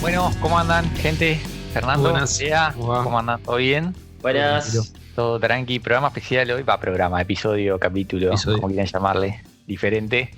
Bueno, ¿cómo andan, gente? Fernando, Buenas. Lea, ¿Cómo va? ¿cómo andan? ¿Todo bien? Buenas. Todo tranqui. Programa especial hoy. Programa, episodio, capítulo, Episodio. como quieran llamarle. Diferente.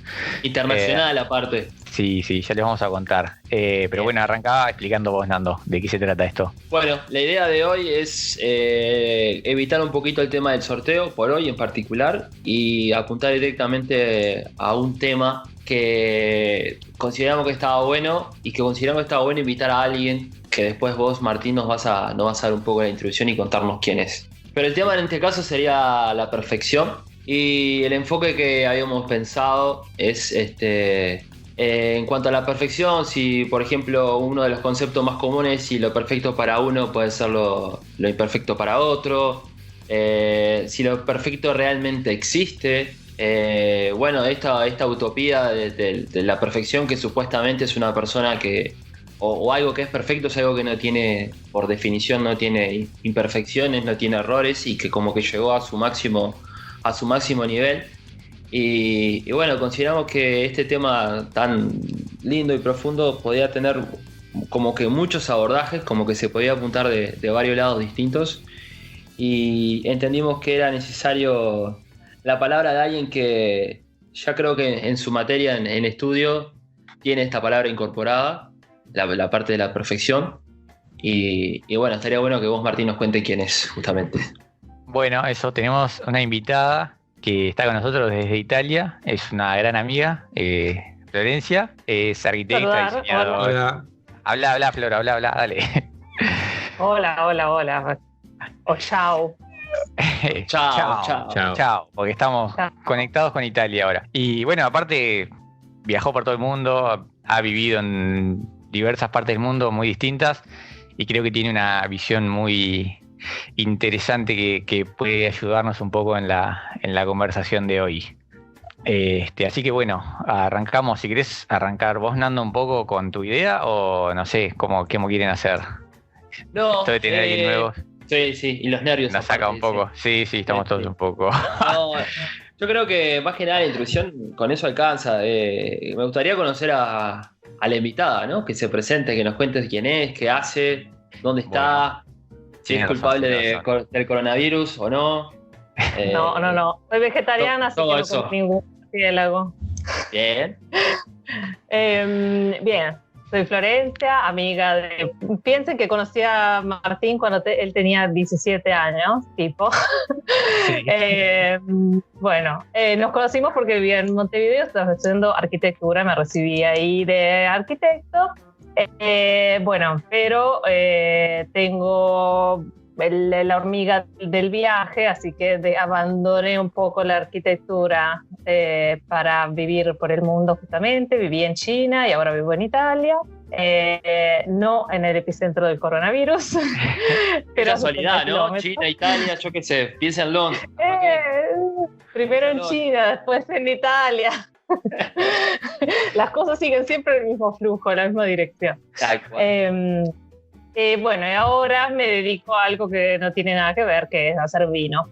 Internacional aparte. Sí, ya les vamos a contar. Pero bueno, arrancaba explicando vos, Nando, de qué se trata esto. Bueno, la idea de hoy es evitar un poquito el tema del sorteo, por hoy en particular, y apuntar directamente a un tema que consideramos que estaba bueno y que consideramos que estaba bueno invitar a alguien que después vos, Martín, nos vas a dar un poco la introducción y contarnos quién es. Pero el tema en este caso sería la perfección, y el enfoque que habíamos pensado es en cuanto a la perfección, si por ejemplo uno de los conceptos más comunes, si lo perfecto para uno puede ser lo imperfecto para otro, si lo perfecto realmente existe. Bueno, esta utopía de la perfección, que supuestamente es una persona que, o algo que es perfecto, es algo que no tiene, por definición, no tiene imperfecciones, no tiene errores, y que como que llegó a su máximo nivel. Y bueno, consideramos que este tema tan lindo y profundo podía tener como que muchos abordajes, como que se podía apuntar de varios lados distintos, y entendimos que era necesario la palabra de alguien que ya creo que en su materia en estudio tiene esta palabra incorporada, la parte de la perfección. Y bueno, estaría bueno que vos, Martín, nos cuentes quién es justamente. Bueno, eso, tenemos una invitada que está con nosotros desde Italia. Es una gran amiga, Florencia. Es arquitecta, Saludar, diseñadora. Hola. Habla, Flor, habla, dale. Hola. O chao. Chao, porque estamos Chao. conectados con Italia ahora. Y bueno, aparte viajó por todo el mundo, ha vivido en diversas partes del mundo muy distintas, y creo que tiene una visión muy interesante que puede ayudarnos un poco en la conversación de hoy. Así que bueno, arrancamos. Si querés arrancar vos, Nando, un poco con tu idea, o no sé, cómo quieren hacer. No, Esto de tener a alguien nuevo Sí, y los nervios. nos saca aparte, un poco. Sí, estamos todos un poco. No, yo creo que más que nada la introducción con eso alcanza. Me gustaría conocer a la invitada, ¿no? Que se presente, que nos cuentes quién es, qué hace, dónde está, si es Tienes culpable razón, tienes del coronavirus o no. No. Soy vegetariana, así todo que no eso. como ningún murciélago. Bien. Bien, soy Florencia, amiga de... Piensen que conocí a Martín cuando él tenía 17 años, tipo. Sí. Bueno, nos conocimos porque vivía en Montevideo, estaba haciendo arquitectura, me recibí ahí de arquitecto. Bueno, pero tengo la hormiga del viaje, así que abandoné un poco la arquitectura para vivir por el mundo justamente. Viví en China y ahora vivo en Italia. No en el epicentro del coronavirus. Qué pero casualidad, ¿no? kilómetros. China, Italia, yo qué sé, piensa en Londres. Primero en No. China, después en Italia. Las cosas siguen siempre el mismo flujo, la misma dirección. Tal cual. Bueno, y ahora me dedico a algo que no tiene nada que ver, que es hacer vino.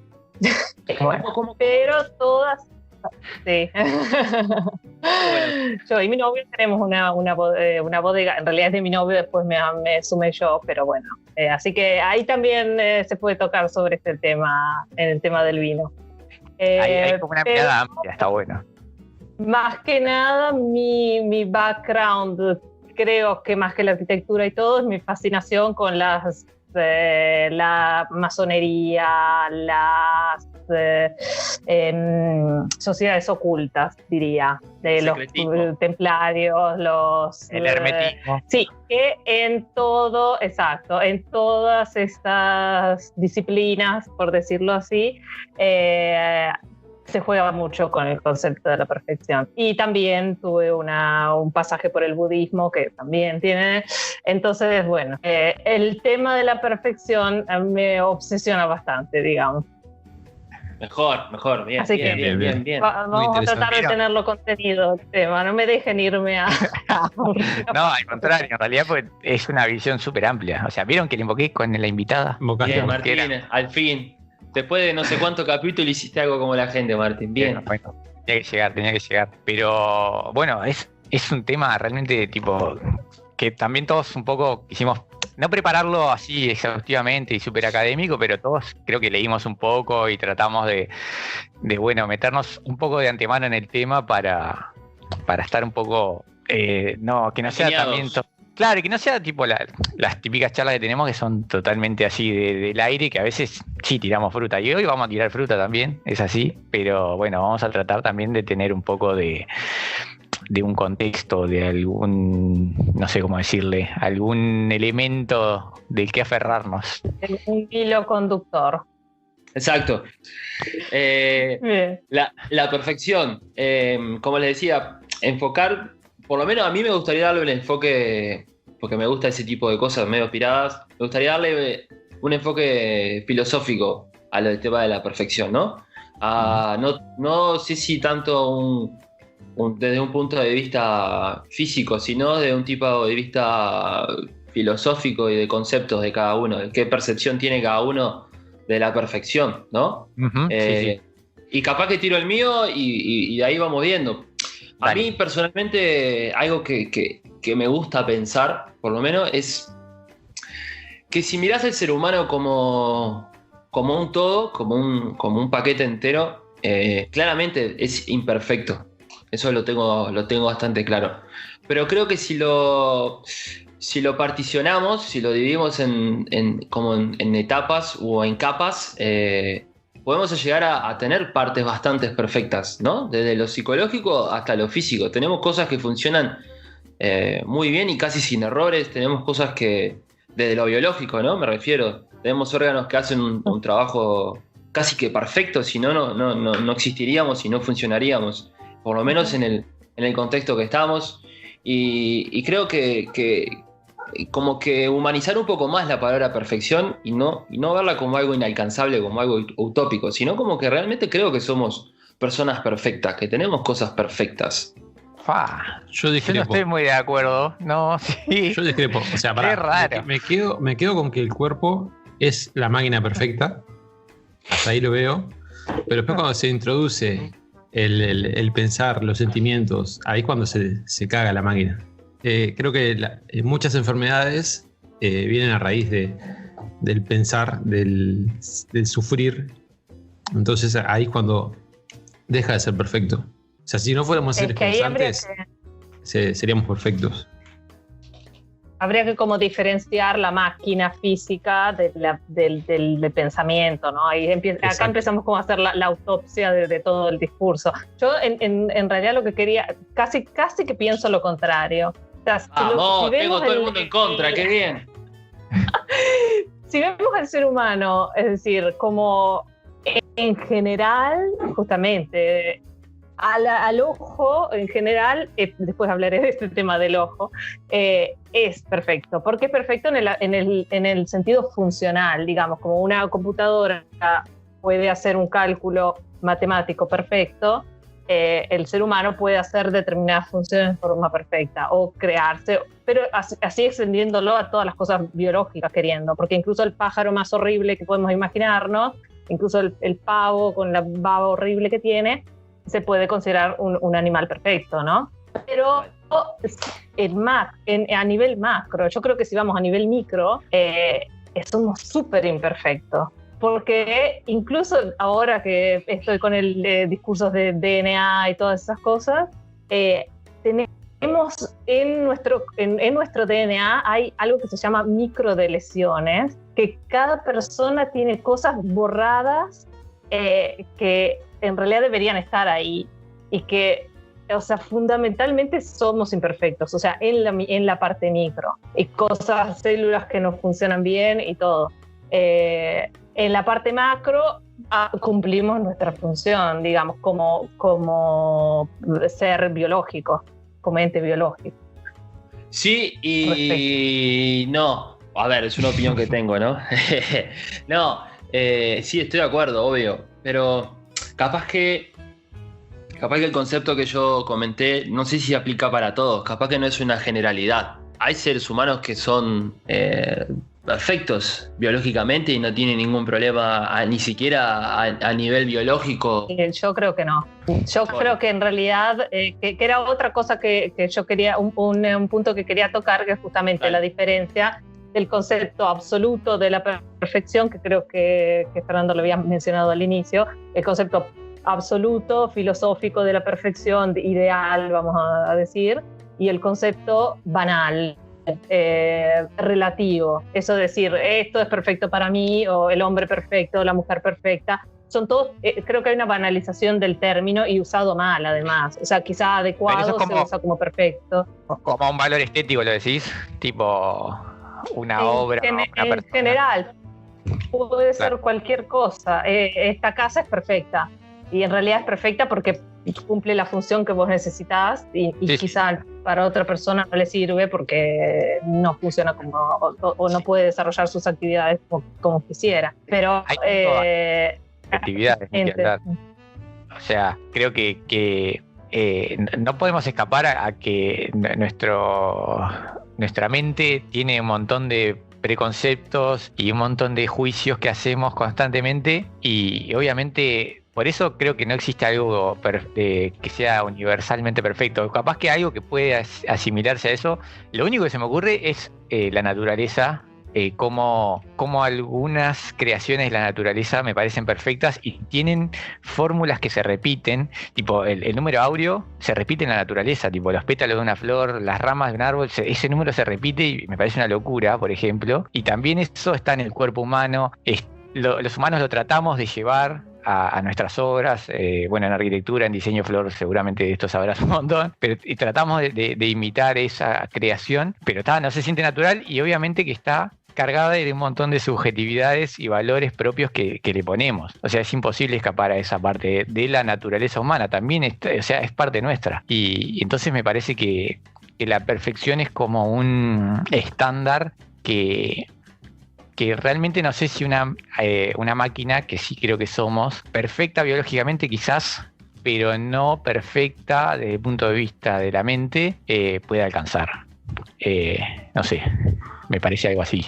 Bueno, ¿Cómo? pero todas... Sí. Bueno. Yo y mi novio tenemos una bodega, en realidad es de mi novio, después me sumé yo, pero bueno. Así que ahí también se puede tocar sobre este tema, en el tema del vino. Hay como una pero- mirada amplia, está bueno. Más que nada, mi background, creo que más que la arquitectura y todo, es mi fascinación con la masonería, las sociedades ocultas, diría, de los Secretismo. templarios, El hermetismo. sí, que en todas estas disciplinas, por decirlo así, se juega mucho con el concepto de la perfección. Y también tuve un pasaje por el budismo que también tiene. Entonces, bueno, el tema de la perfección me obsesiona bastante, digamos. Mejor, bien. Así bien, que bien. Vamos a tratar de tenerlo contenido el tema, no me dejen irme a... No, al contrario, en realidad pues, es una visión súper amplia. O sea, ¿vieron que le invoqué con la invitada? Invocaste. Bien, Que era- Martín, al fin. Después de no sé cuánto capítulo hiciste algo como la gente, Martín. Bien. Bueno, tenía que llegar. Pero bueno, es un tema realmente tipo que también todos un poco quisimos no prepararlo así exhaustivamente y súper académico, pero todos creo que leímos un poco y tratamos de bueno, meternos un poco de antemano en el tema para estar un poco, no, que no sea también... Claro, que no sea tipo las típicas charlas que tenemos que son totalmente así del aire, que a veces sí tiramos fruta. Y hoy vamos a tirar fruta también, es así. Pero bueno, vamos a tratar también de tener un poco de un contexto, de algún, no sé cómo decirle, algún elemento del que aferrarnos. Un hilo conductor. Exacto. La perfección, como les decía, enfocar, por lo menos a mí me gustaría darle un enfoque, porque me gusta ese tipo de cosas medio inspiradas, me gustaría darle un enfoque filosófico al tema de la perfección, ¿no? No sé si tanto desde un punto de vista físico, sino desde un tipo de vista filosófico y de conceptos de cada uno, de qué percepción tiene cada uno de la perfección, ¿no? Sí. Y capaz que tiro el mío y de ahí vamos viendo. A mí personalmente algo que me gusta pensar, por lo menos, es que si mirás al ser humano como un todo, como un paquete entero, claramente es imperfecto. Eso lo tengo bastante claro. Pero creo que si lo particionamos, si lo dividimos en etapas o en capas, podemos llegar a tener partes bastante perfectas, ¿no? Desde lo psicológico hasta lo físico. Tenemos cosas que funcionan muy bien y casi sin errores. Tenemos cosas que, desde lo biológico, ¿no? Me refiero. Tenemos órganos que hacen un trabajo casi que perfecto, si no existiríamos y no funcionaríamos. Por lo menos en el contexto que estamos. Y creo que como que humanizar un poco más la palabra perfección y no verla como algo inalcanzable, como algo utópico, sino como que realmente creo que somos personas perfectas, que tenemos cosas perfectas. Yo no estoy muy de acuerdo. No, sí. Yo discrepo. O sea, Qué raro. Me quedo con que el cuerpo es la máquina perfecta. Hasta ahí lo veo. Pero después cuando se introduce el pensar, los sentimientos, ahí es cuando se caga la máquina. Creo que muchas enfermedades vienen a raíz del pensar, del sufrir. Entonces ahí es cuando deja de ser perfecto. O sea, si no fuéramos seres pensantes, seríamos perfectos. Habría que como diferenciar la máquina física del pensamiento, ¿no? Ahí acá empezamos como a hacer la autopsia de todo el discurso. Yo en realidad lo que quería, casi que pienso lo contrario. O sea, si tengo todo el mundo en contra, qué bien. Si vemos al ser humano, es decir, como en general, justamente, al ojo, en general, después hablaré de este tema del ojo, es perfecto. ¿Por qué es perfecto? En el sentido funcional, digamos, como una computadora puede hacer un cálculo matemático perfecto, el ser humano puede hacer determinadas funciones de forma perfecta o crearse, pero así extendiéndolo a todas las cosas biológicas queriendo, porque incluso el pájaro más horrible que podemos imaginarnos, incluso el pavo con la baba horrible que tiene, se puede considerar un animal perfecto, ¿no? Pero a nivel macro, yo creo que si vamos a nivel micro, somos súper imperfectos. Porque incluso ahora que estoy con el discursos de DNA y todas esas cosas, tenemos en nuestro DNA hay algo que se llama microdeleciones, que cada persona tiene cosas borradas que en realidad deberían estar ahí y que, o sea, fundamentalmente somos imperfectos, o sea, en la parte micro, y cosas, células que no funcionan bien y todo. En la parte macro cumplimos nuestra función, digamos, como ser biológico, como ente biológico. Sí y no. A ver, es una opinión que tengo, ¿no? No, sí, estoy de acuerdo, obvio, pero capaz que el concepto que yo comenté, no sé si aplica para todos, capaz que no es una generalidad. Hay seres humanos que son perfectos biológicamente y no tienen ningún problema ni siquiera a nivel biológico? Yo creo que no. Yo creo que en realidad, que era otra cosa que yo quería, un punto que quería tocar, que es justamente la diferencia del concepto absoluto de la perfección, que creo que Fernando lo había mencionado al inicio, el concepto absoluto, filosófico de la perfección, ideal, vamos a decir, y el concepto banal, relativo. Eso de decir, esto es perfecto para mí, o el hombre perfecto, la mujer perfecta, son todos, creo que hay una banalización del término y usado mal, además. O sea, quizá adecuado se usa como perfecto. Como un valor estético, lo decís, tipo una obra. En general, puede ser cualquier cosa. Esta casa es perfecta, y en realidad es perfecta porque cumple la función que vos necesitas, y sí, quizá para otra persona no le sirve porque no funciona como, o no puede desarrollar sus actividades como quisiera. Pero actividades, o sea, creo que no podemos escapar a que nuestra mente tiene un montón de preconceptos y un montón de juicios que hacemos constantemente, y obviamente por eso creo que no existe algo que sea universalmente perfecto. Capaz que algo que puede asimilarse a eso. Lo único que se me ocurre es la naturaleza, como algunas creaciones de la naturaleza me parecen perfectas y tienen fórmulas que se repiten, tipo el número áureo se repite en la naturaleza, tipo los pétalos de una flor, las ramas de un árbol, ese número se repite y me parece una locura, por ejemplo. Y también eso está en el cuerpo humano. Los humanos lo tratamos de llevar a nuestras obras, bueno, en arquitectura, en diseño, Flor, seguramente de esto sabrás un montón, y tratamos de imitar esa creación, pero no se siente natural, y obviamente que está cargada de un montón de subjetividades y valores propios que le ponemos. O sea, es imposible escapar a esa parte de la naturaleza humana, también o sea, es parte nuestra. Y entonces me parece que la perfección es como un estándar que realmente no sé si una máquina, que sí creo que somos, perfecta biológicamente quizás, pero no perfecta desde el punto de vista de la mente, puede alcanzar. No sé, me parece algo así.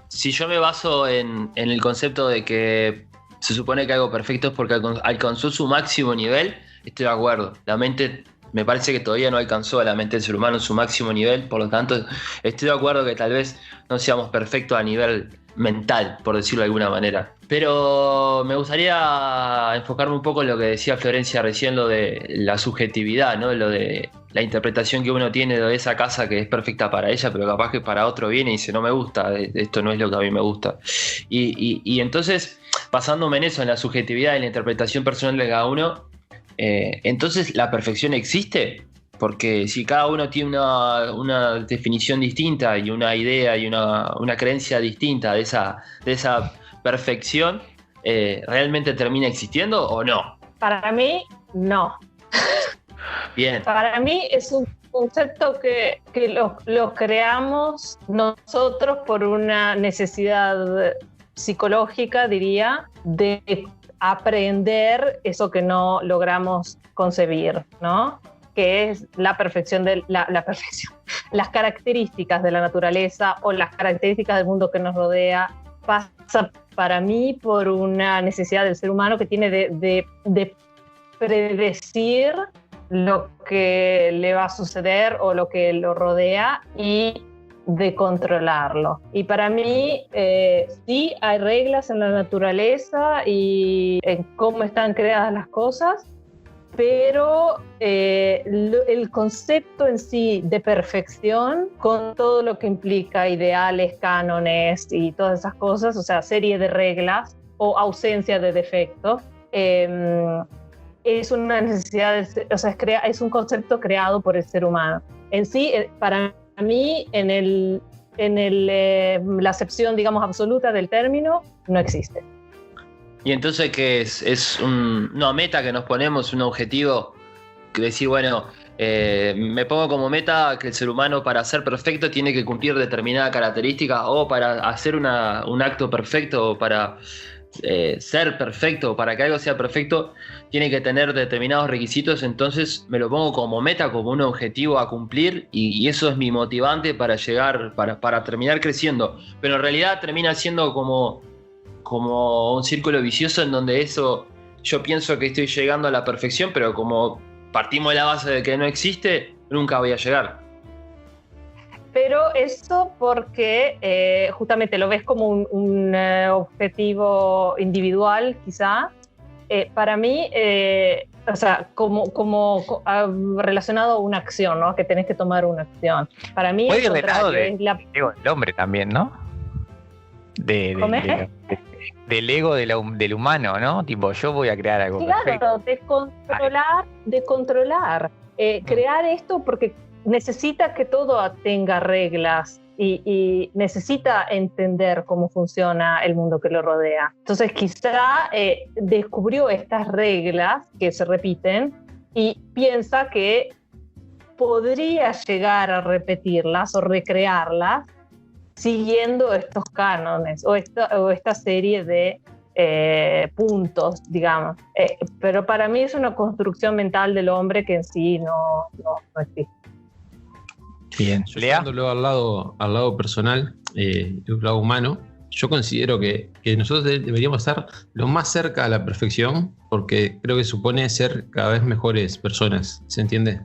Si yo me baso en el concepto de que se supone que algo perfecto es porque alcanzó su máximo nivel, estoy de acuerdo. La mente me parece que todavía no alcanzó a la mente del ser humano su máximo nivel, por lo tanto estoy de acuerdo que tal vez no seamos perfectos a nivel mental, por decirlo de alguna manera. Pero me gustaría enfocarme un poco en lo que decía Florencia recién, lo de la subjetividad, ¿no? Lo de la interpretación que uno tiene de esa casa que es perfecta para ella, pero capaz que para otro viene y dice, no me gusta, esto no es lo que a mí me gusta. Y entonces, basándome en eso, en la subjetividad y la interpretación personal de cada uno, entonces, ¿la perfección existe? Porque si cada uno tiene una definición distinta y una idea y una creencia distinta de esa perfección, ¿realmente termina existiendo o no? Para mí, no. Bien. Para mí es un concepto que lo creamos nosotros por una necesidad psicológica, diría, de aprender eso que no logramos concebir, ¿no? Que es la perfección la perfección, las características de la naturaleza o las características del mundo que nos rodea. Pasa para mí por una necesidad del ser humano que tiene de predecir lo que le va a suceder o lo que lo rodea y de controlarlo. Y para mí sí hay reglas en la naturaleza y en cómo están creadas las cosas, pero el concepto en sí de perfección, con todo lo que implica ideales, cánones y todas esas cosas, o sea, serie de reglas o ausencia de defectos, es una necesidad, o sea, es un concepto creado por el ser humano. En sí, para mí, en la acepción, digamos, absoluta del término, no existe. Y entonces, ¿qué es? ¿Es una meta que nos ponemos, un objetivo? Que decir, bueno, me pongo como meta que el ser humano para ser perfecto tiene que cumplir determinada característica, o para hacer un acto perfecto, o para ser perfecto, para que algo sea perfecto, tiene que tener determinados requisitos, entonces me lo pongo como meta, como un objetivo a cumplir, y eso es mi motivante para llegar, para terminar creciendo. Pero en realidad termina siendo como un círculo vicioso en donde eso, yo pienso que estoy llegando a la perfección, pero como partimos de la base de que no existe, nunca voy a llegar. Pero eso porque justamente lo ves como un objetivo individual, quizá. Para mí, o sea, como relacionado a una acción, ¿no? Que tenés que tomar una acción. Para mí, puede ir del lado es la... del hombre también, ¿no? Del ego del humano, ¿no? Tipo, yo voy a crear algo perfecto. Claro, de controlar. Crear esto porque necesita que todo tenga reglas y necesita entender cómo funciona el mundo que lo rodea. Entonces quizá descubrió estas reglas que se repiten y piensa que podría llegar a repetirlas o recrearlas siguiendo estos cánones o esta serie de puntos, digamos. Pero para mí es una construcción mental del hombre que en sí no existe. Bien, yo llevándolo al lado personal, al lado humano, yo considero que nosotros deberíamos estar lo más cerca a la perfección, porque creo que supone ser cada vez mejores personas, ¿se entiende?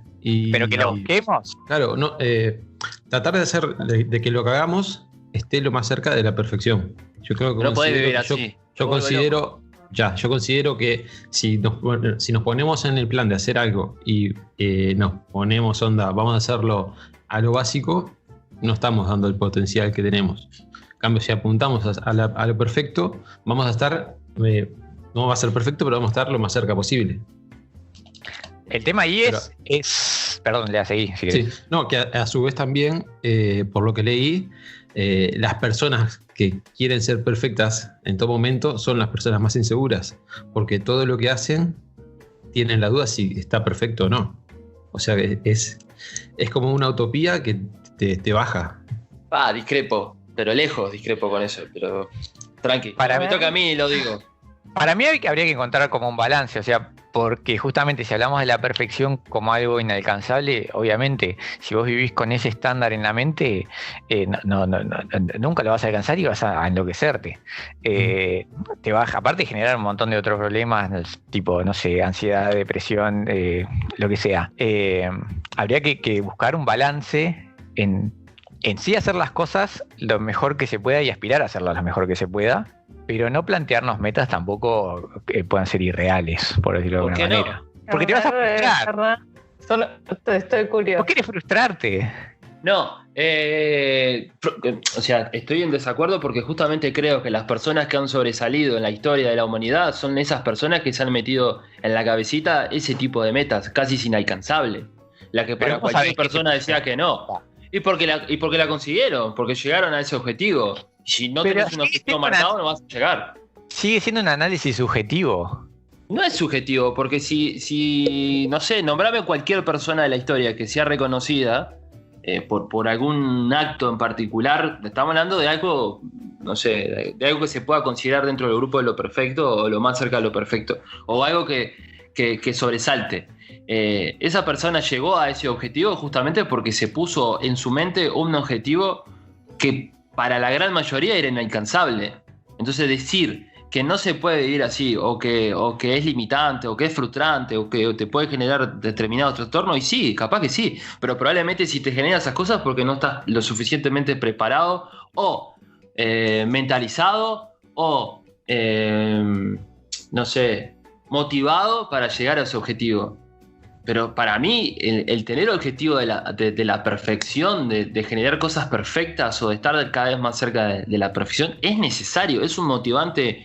Pero que lo busquemos. Claro, no, tratar de hacer de que lo que hagamos esté lo más cerca de la perfección. Yo creo que no podés vivir así. Yo considero que si nos ponemos en el plan de hacer algo y nos ponemos onda, vamos a hacerlo a lo básico, no estamos dando el potencial que tenemos. En cambio, si apuntamos a lo perfecto, vamos a estar, no va a ser perfecto, pero vamos a estar lo más cerca posible. El tema ahí es perdón, Lea, seguí. Si sí, no, que a su vez también, por lo que leí, las personas que quieren ser perfectas en todo momento son las personas más inseguras, porque todo lo que hacen tienen la duda si está perfecto o no. O sea, es como una utopía que te baja. Discrepo, pero lejos discrepo con eso, pero tranqui. Me toca a mí y lo digo. Para mí habría que encontrar como un balance, o sea, porque justamente si hablamos de la perfección como algo inalcanzable, obviamente, si vos vivís con ese estándar en la mente, nunca lo vas a alcanzar y vas a enloquecerte. Te vas, aparte de generar un montón de otros problemas, tipo, no sé, ansiedad, depresión, lo que sea. Habría que buscar un balance en sí hacer las cosas lo mejor que se pueda y aspirar a hacerlas lo mejor que se pueda, pero no plantearnos metas tampoco que puedan ser irreales, por decirlo de alguna manera. No? Porque te vas a frustrar. Solo estoy curioso. ¿No quieres frustrarte? No, o sea, estoy en desacuerdo porque justamente creo que las personas que han sobresalido en la historia de la humanidad son esas personas que se han metido en la cabecita ese tipo de metas, casi inalcanzables. La que para cualquier persona decía que no. Y porque la consiguieron, porque llegaron a ese objetivo. Y si no tenés un objetivo marcado, no vas a llegar. Sigue siendo un análisis subjetivo. No es subjetivo, porque si no sé, nombrame cualquier persona de la historia que sea reconocida por algún acto en particular. Estamos hablando de algo, no sé, de algo que se pueda considerar dentro del grupo de lo perfecto o lo más cerca de lo perfecto. O algo que sobresalte. Esa persona llegó a ese objetivo justamente porque se puso en su mente un objetivo que para la gran mayoría era inalcanzable. Entonces decir que no se puede vivir así, o que es limitante, o que es frustrante, o que te puede generar determinados trastornos, y sí, capaz que sí, pero probablemente si te genera esas cosas porque no estás lo suficientemente preparado, o mentalizado, o no sé, motivado para llegar a ese objetivo. Pero para mí, el tener el objetivo de la perfección, de generar cosas perfectas o de estar cada vez más cerca de la perfección, es necesario, es un motivante,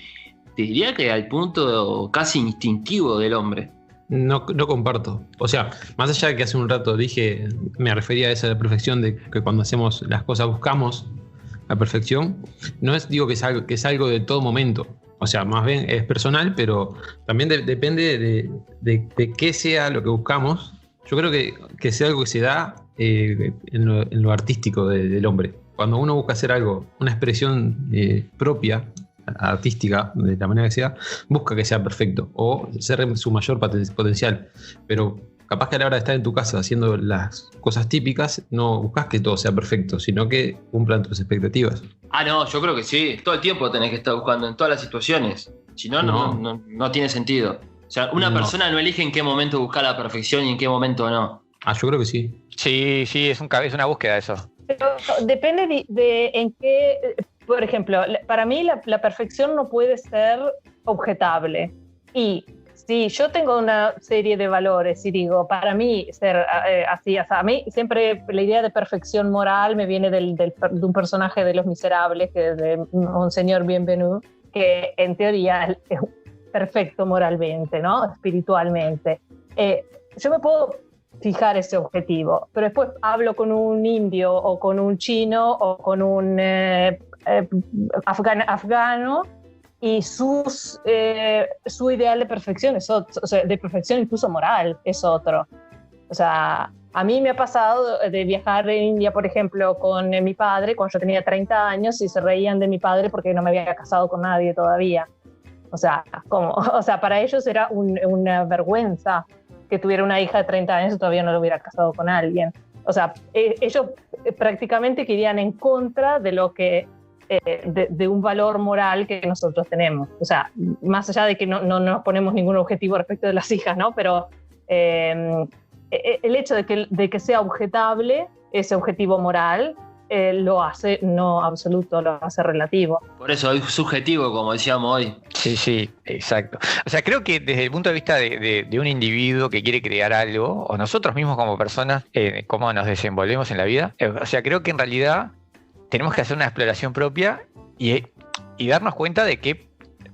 te diría que al punto casi instintivo del hombre. No comparto. O sea, más allá de que hace un rato me refería a esa perfección de que cuando hacemos las cosas buscamos la perfección, no es, digo que es algo de todo momento. O sea, más bien es personal, pero también depende de qué sea lo que buscamos. Yo creo que sea algo que se da en lo artístico del hombre. Cuando uno busca hacer algo, una expresión propia, artística, de la manera que sea, busca que sea perfecto o ser su mayor potencial. Pero capaz que a la hora de estar en tu casa haciendo las cosas típicas, no buscas que todo sea perfecto, sino que cumplan tus expectativas. No, yo creo que sí. Todo el tiempo tenés que estar buscando en todas las situaciones. Si no, no tiene sentido. O sea, una persona no elige en qué momento buscar la perfección y en qué momento no. Yo creo que sí. Sí, es una búsqueda eso. Pero depende de en qué, por ejemplo, para mí la perfección no puede ser objetable. Y si yo tengo una serie de valores y digo, para mí ser así, o sea, a mí siempre la idea de perfección moral me viene de un personaje de Los Miserables, que es de Monseñor Bienvenu, que en teoría es perfecto moralmente, ¿no? Espiritualmente. Yo me puedo fijar ese objetivo, pero después hablo con un indio o con un chino o con un afgano y su ideal de perfección es otro, o sea, de perfección incluso moral es otro. O sea, a mí me ha pasado de viajar en India, por ejemplo, con mi padre cuando yo tenía 30 años y se reían de mi padre porque no me había casado con nadie todavía. O sea, para ellos era una vergüenza que tuviera una hija de 30 años y todavía no lo hubiera casado con alguien. O sea, ellos prácticamente irían en contra de lo que de un valor moral que nosotros tenemos. O sea, más allá de que no nos ponemos ningún objetivo respecto de las hijas, ¿no? Pero el hecho de que sea objetable ese objetivo moral lo hace no absoluto, lo hace relativo. Por eso es subjetivo, como decíamos hoy. Sí, exacto. O sea, creo que desde el punto de vista de un individuo que quiere crear algo, o nosotros mismos como personas, cómo nos desenvolvemos en la vida, o sea, creo que en realidad tenemos que hacer una exploración propia y darnos cuenta de qué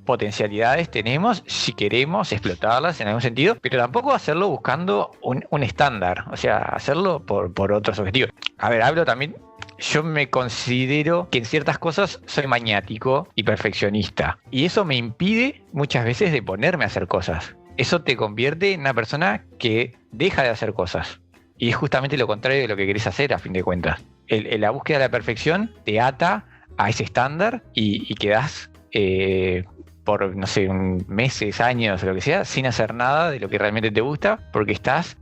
potencialidades tenemos si queremos explotarlas en algún sentido, pero tampoco hacerlo buscando un estándar, o sea, hacerlo por otros objetivos. A ver, hablo también, yo me considero que en ciertas cosas soy maniático y perfeccionista, y eso me impide muchas veces de ponerme a hacer cosas. Eso te convierte en una persona que deja de hacer cosas, y es justamente lo contrario de lo que querés hacer a fin de cuentas. La búsqueda de la perfección te ata a ese estándar y quedás por, no sé, meses, años o lo que sea, sin hacer nada de lo que realmente te gusta, porque estás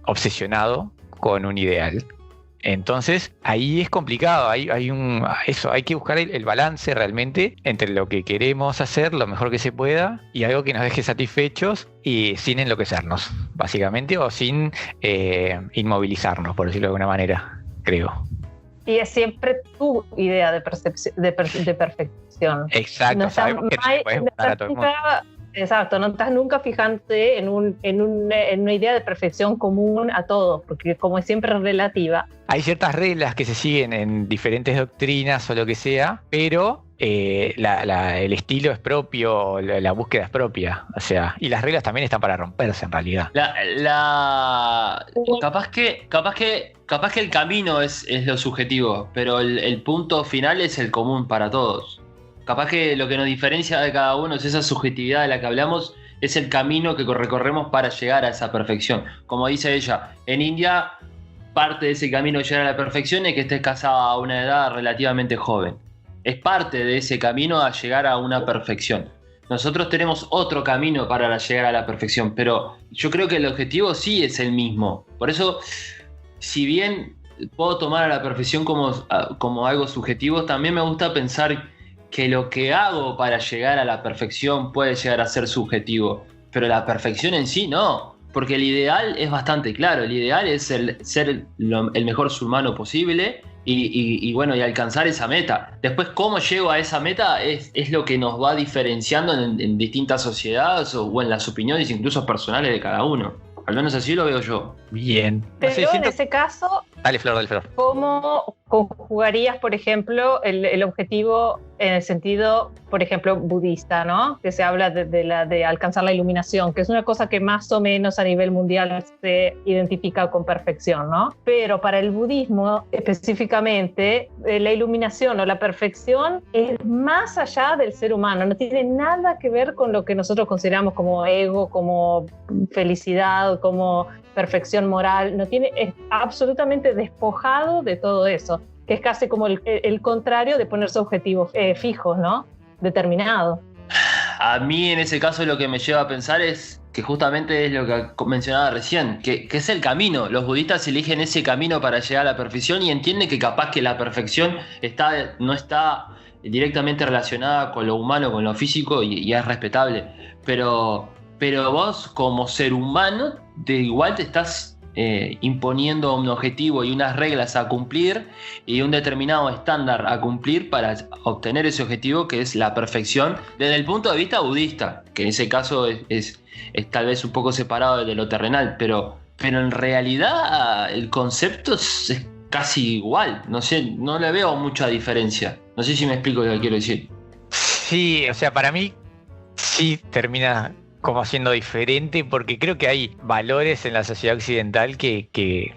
obsesionado con un ideal. Entonces, ahí es complicado, hay que buscar el balance realmente entre lo que queremos hacer, lo mejor que se pueda, y algo que nos deje satisfechos y sin enloquecernos, básicamente, o sin inmovilizarnos, por decirlo de alguna manera, creo. Y es siempre tu idea de perfección. Exacto, no sabemos que no se puede buscar a todo el mundo. Exacto, no estás nunca fijándote en una idea de perfección común a todos, porque como es siempre relativa. Hay ciertas reglas que se siguen en diferentes doctrinas o lo que sea, pero el estilo es propio, la búsqueda es propia, o sea, y las reglas también están para romperse en realidad. Capaz que el camino es lo subjetivo, pero el punto final es el común para todos. Capaz que lo que nos diferencia de cada uno es esa subjetividad de la que hablamos, es el camino que recorremos para llegar a esa perfección. Como dice ella, en India parte de ese camino de llegar a la perfección es que estés casada a una edad relativamente joven. Es parte de ese camino a llegar a una perfección. Nosotros tenemos otro camino para llegar a la perfección, pero yo creo que el objetivo sí es el mismo. Por eso, si bien puedo tomar a la perfección como algo subjetivo, también me gusta pensar que lo que hago para llegar a la perfección puede llegar a ser subjetivo, pero la perfección en sí no, porque el ideal es bastante claro, el ideal es ser el mejor ser humano posible y alcanzar esa meta. Después cómo llego a esa meta es lo que nos va diferenciando en distintas sociedades o en las opiniones incluso personales de cada uno. Al menos así lo veo yo. Bien. Pero en ese caso, dale Flor. ¿Cómo conjugarías, por ejemplo, el objetivo en el sentido, por ejemplo, budista, ¿no? Que se habla de alcanzar la iluminación, que es una cosa que más o menos a nivel mundial se identifica con perfección, ¿no? Pero para el budismo, específicamente, la iluminación o la perfección es más allá del ser humano, no tiene nada que ver con lo que nosotros consideramos como ego, como felicidad, como perfección moral, es absolutamente despojado de todo eso, que es casi como el contrario de ponerse objetivos fijos, ¿no? determinado. A mí en ese caso lo que me lleva a pensar es que justamente es lo que mencionaba recién, que es el camino. Los budistas eligen ese camino para llegar a la perfección y entienden que capaz que la perfección no está directamente relacionada con lo humano, con lo físico, y es respetable. Pero vos como ser humano igual te estás imponiendo un objetivo y unas reglas a cumplir y un determinado estándar a cumplir para obtener ese objetivo, que es la perfección desde el punto de vista budista, que en ese caso es tal vez un poco separado de lo terrenal, pero en realidad el concepto es casi igual. No sé, no le veo mucha diferencia. No sé si me explico lo que quiero decir. Sí, o sea, para mí sí termina como siendo diferente, porque creo que hay valores en la sociedad occidental que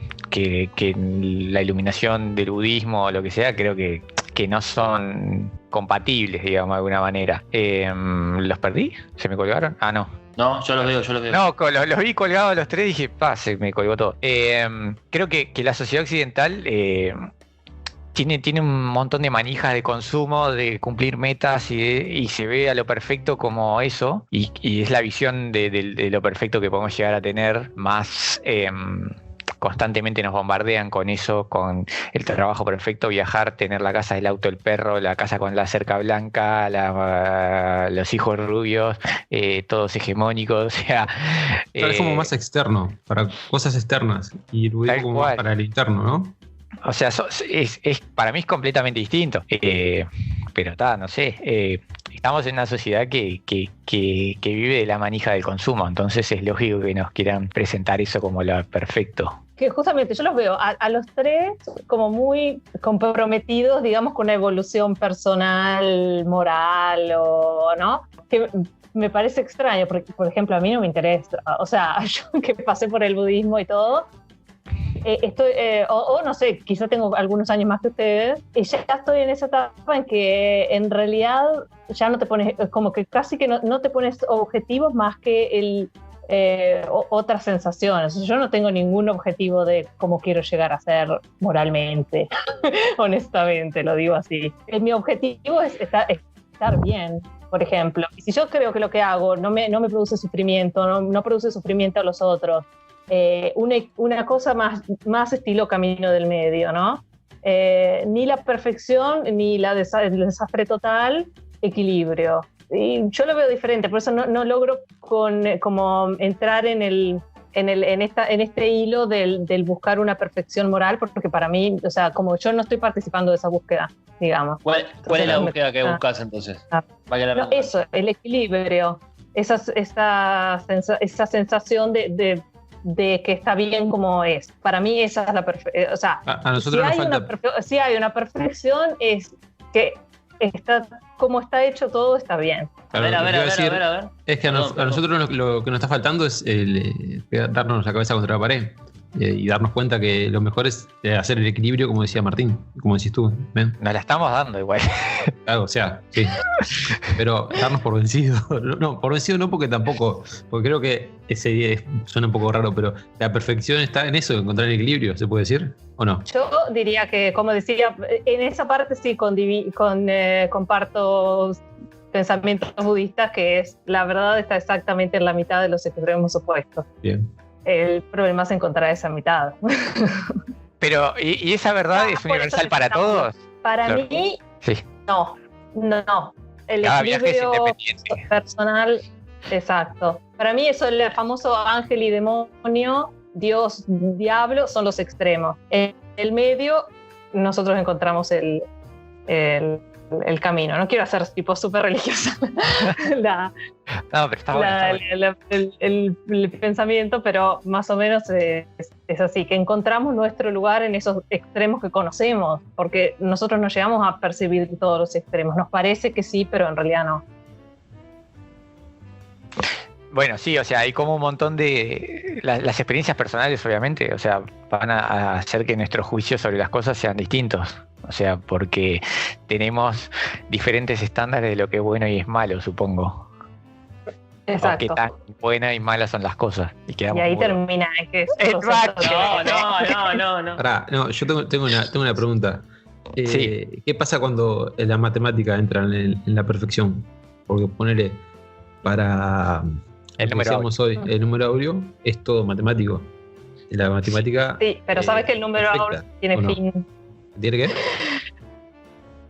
la iluminación del budismo o lo que sea, creo que no son compatibles, digamos, de alguna manera. ¿Los perdí? ¿Se me colgaron? Ah, no. No, yo los veo. No, los vi colgados los tres y dije, se me colgó todo. Creo que la sociedad occidental tiene un montón de manijas de consumo, de cumplir metas y se ve a lo perfecto como eso, y es la visión de lo perfecto que podemos llegar a tener más. Constantemente nos bombardean con eso, con el trabajo perfecto, viajar, tener la casa, el auto, el perro, la casa con la cerca blanca, los hijos rubios, todos hegemónicos, o sea... Es como más externo, para cosas externas, y el budismo como más para el interno, ¿no? O sea, para mí es completamente distinto. Pero no sé. Estamos en una sociedad que vive de la manija del consumo, entonces es lógico que nos quieran presentar eso como lo perfecto. Que justamente yo los veo a los tres como muy comprometidos, digamos, con una evolución personal, moral, ¿no? Que me parece extraño, porque, por ejemplo, a mí no me interesa. O sea, yo que pasé por el budismo y todo, estoy, no sé, quizá tengo algunos años más que ustedes, y ya estoy en esa etapa en que en realidad ya no te pones, como que casi que no te pones objetivos más que otras sensaciones. Yo no tengo ningún objetivo de cómo quiero llegar a ser moralmente, honestamente, lo digo así. Mi objetivo es estar bien, por ejemplo. Y si yo creo que lo que hago no me produce sufrimiento, no produce sufrimiento a los otros, una cosa más estilo camino del medio, ¿no? Ni la perfección ni el desastre total, equilibrio. Y yo lo veo diferente, por eso no logro como entrar en este hilo del buscar una perfección moral, porque para mí, o sea, como yo no estoy participando de esa búsqueda, digamos. ¿Cuál es la búsqueda que buscas entonces? Eso, el equilibrio, esa sensación de que está bien como es. Para mí esa es la perfección. O sea, a nosotros nos falta... si hay una perfección, es que está como está hecho todo, está bien. A ver. Es que a nosotros lo que nos está faltando es darnos la cabeza contra la pared y darnos cuenta que lo mejor es hacer el equilibrio, como decía Martín, como decís tú. ¿Ven? Nos la estamos dando igual. Claro, o sea, sí. Pero darnos por vencido. No, por vencido no, porque tampoco. Porque creo que ese día suena un poco raro, pero la perfección está en eso, encontrar el equilibrio, ¿se puede decir? ¿O no? Yo diría que, como decía, en esa parte sí comparto pensamientos budistas, que es la verdad está exactamente en la mitad de los extremos opuestos. Bien. El problema es encontrar esa mitad. Pero, ¿y esa verdad es universal para todos? Para mí, sí. No. El Cada viaje es equilibrio independiente. personal, exacto. Para mí eso, el famoso ángel y demonio, Dios, diablo, son los extremos. En el medio, nosotros encontramos el camino. No quiero hacer tipo súper religiosa No, pero está bueno. El pensamiento, pero más o menos es así, que encontramos nuestro lugar en esos extremos que conocemos, porque nosotros no llegamos a percibir todos los extremos. Nos parece que sí, pero en realidad no. Bueno, sí, o sea, hay como un montón de... Las experiencias personales, obviamente, o sea, van a hacer que nuestros juicios sobre las cosas sean distintos. O sea, porque tenemos diferentes estándares de lo que es bueno y es malo, supongo. Exacto. O qué tan buenas y malas son las cosas. Y ahí termina. No. Pará, no, yo tengo una pregunta. Sí. ¿Qué pasa cuando la matemática entra en la perfección? Porque ponerle para El número decíamos hoy, el número áureo es todo matemático. La matemática. Sí, pero sabes que el número áureo tiene fin. ¿Tiene qué?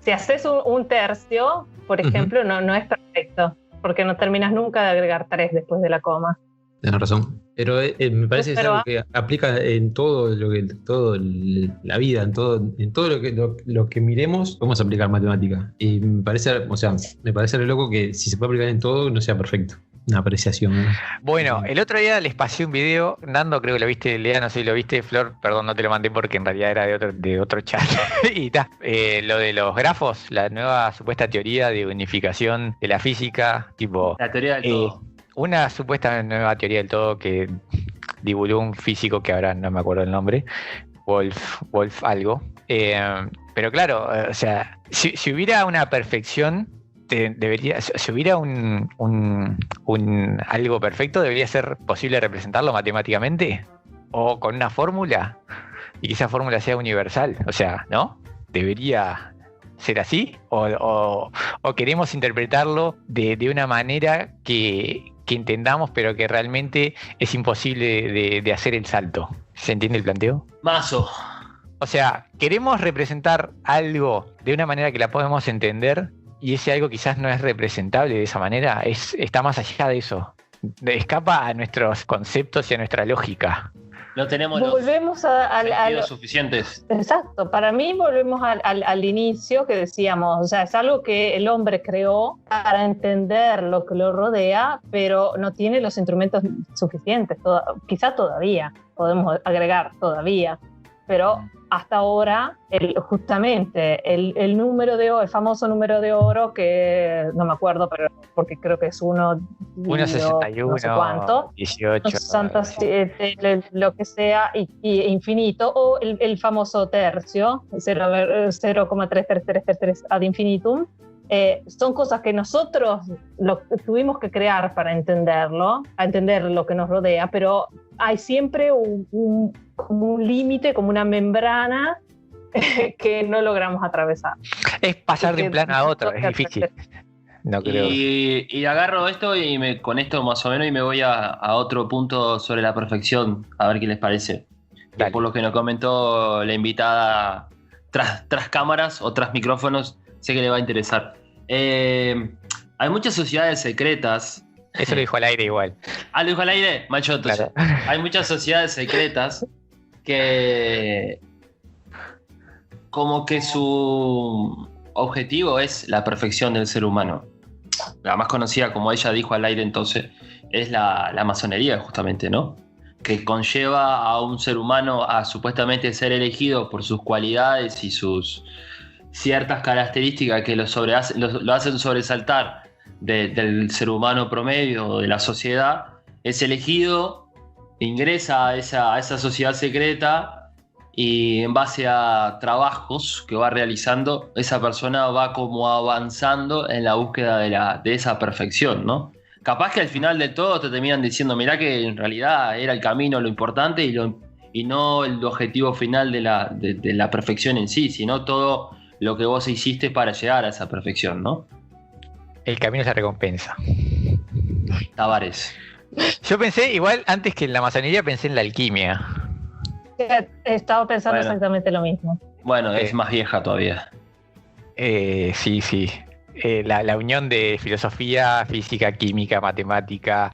Si haces un tercio, por ejemplo, no es perfecto, porque no terminas nunca de agregar 3 después de la coma. Tienes razón. Pero me parece que es algo que aplica en todo la vida, en todo lo que miremos, podemos aplicar matemática. Y me parece re loco que si se puede aplicar en todo, no sea perfecto. Una apreciación, ¿no? Bueno, el otro día les pasé un video, Nando, creo que lo viste, Lea, no sé si lo viste, Flor, perdón, no te lo mandé porque en realidad era de otro chat. Y lo de los grafos, la nueva supuesta teoría de unificación de la física, tipo... La teoría del todo. Una supuesta nueva teoría del todo que divulgó un físico que ahora no me acuerdo el nombre, Wolf algo. Pero claro, o sea, si hubiera una perfección... si hubiera algo perfecto, debería ser posible representarlo matemáticamente o con una fórmula y que esa fórmula sea universal. O sea, ¿no? Debería ser así o queremos interpretarlo de una manera que entendamos, pero que realmente es imposible de hacer el salto. ¿Se entiende el planteo? Mazo. O sea, queremos representar algo de una manera que la podemos entender. Y ese algo quizás no es representable de esa manera, está más allá de eso. Escapa a nuestros conceptos y a nuestra lógica. No tenemos volvemos los suficientes. Exacto, para mí volvemos al inicio que decíamos, o sea, es algo que el hombre creó para entender lo que lo rodea, pero no tiene los instrumentos suficientes, quizá todavía, podemos agregar todavía, pero hasta ahora, justamente el número de oro, el famoso número de oro, que no me acuerdo, pero porque creo que es 1,61, no sé cuánto, 18, lo que sea, y infinito, o el famoso tercio, 0,3333 ad infinitum. Son cosas que nosotros tuvimos que crear para entenderlo, a entender lo que nos rodea, pero hay siempre como un límite, como una membrana que no logramos atravesar. Es pasar de un plano a otro, es difícil. No creo. Y agarro esto con esto más o menos y me voy a otro punto sobre la perfección, a ver qué les parece. Por lo que nos comentó la invitada tras cámaras o tras micrófonos, sé que le va a interesar. Hay muchas sociedades secretas. Eso lo dijo al aire igual. Ah, lo dijo al aire, machoto. Claro. Hay muchas sociedades secretas que como que su objetivo es la perfección del ser humano. La más conocida, como ella dijo al aire entonces, es la masonería justamente, ¿no? Que conlleva a un ser humano a supuestamente ser elegido por sus cualidades y sus ciertas características que lo hacen sobresaltar del ser humano promedio o de la sociedad. Es elegido, ingresa a esa sociedad secreta y en base a trabajos que va realizando, esa persona va como avanzando en la búsqueda de esa perfección, ¿no? Capaz que al final de todo te terminan diciendo, mirá que en realidad era el camino lo importante y no el objetivo final de la perfección en sí, sino todo lo que vos hiciste para llegar a esa perfección, ¿no? El camino es la recompensa. Tavares. Yo pensé, igual, antes que en la masonería, pensé en la alquimia. Estaba pensando exactamente lo mismo. Bueno, es más vieja todavía. Sí. La unión de filosofía, física, química, matemática,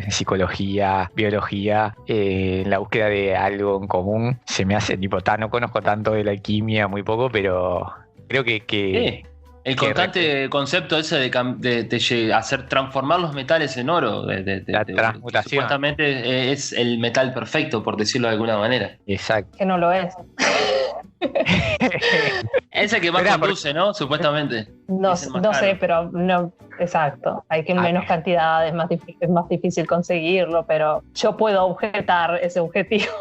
psicología, biología, en la búsqueda de algo en común, se me hace no conozco tanto de la alquimia, muy poco, pero creo que el constante concepto ese de hacer transformar los metales en oro, la transmutación. Supuestamente es el metal perfecto, por decirlo de alguna manera. Exacto. Que no lo es. Es el que más conduce, ¿no? Supuestamente. No sé, pero no, exacto. Hay que en menos cantidades, es más difícil conseguirlo, pero yo puedo objetar ese objetivo.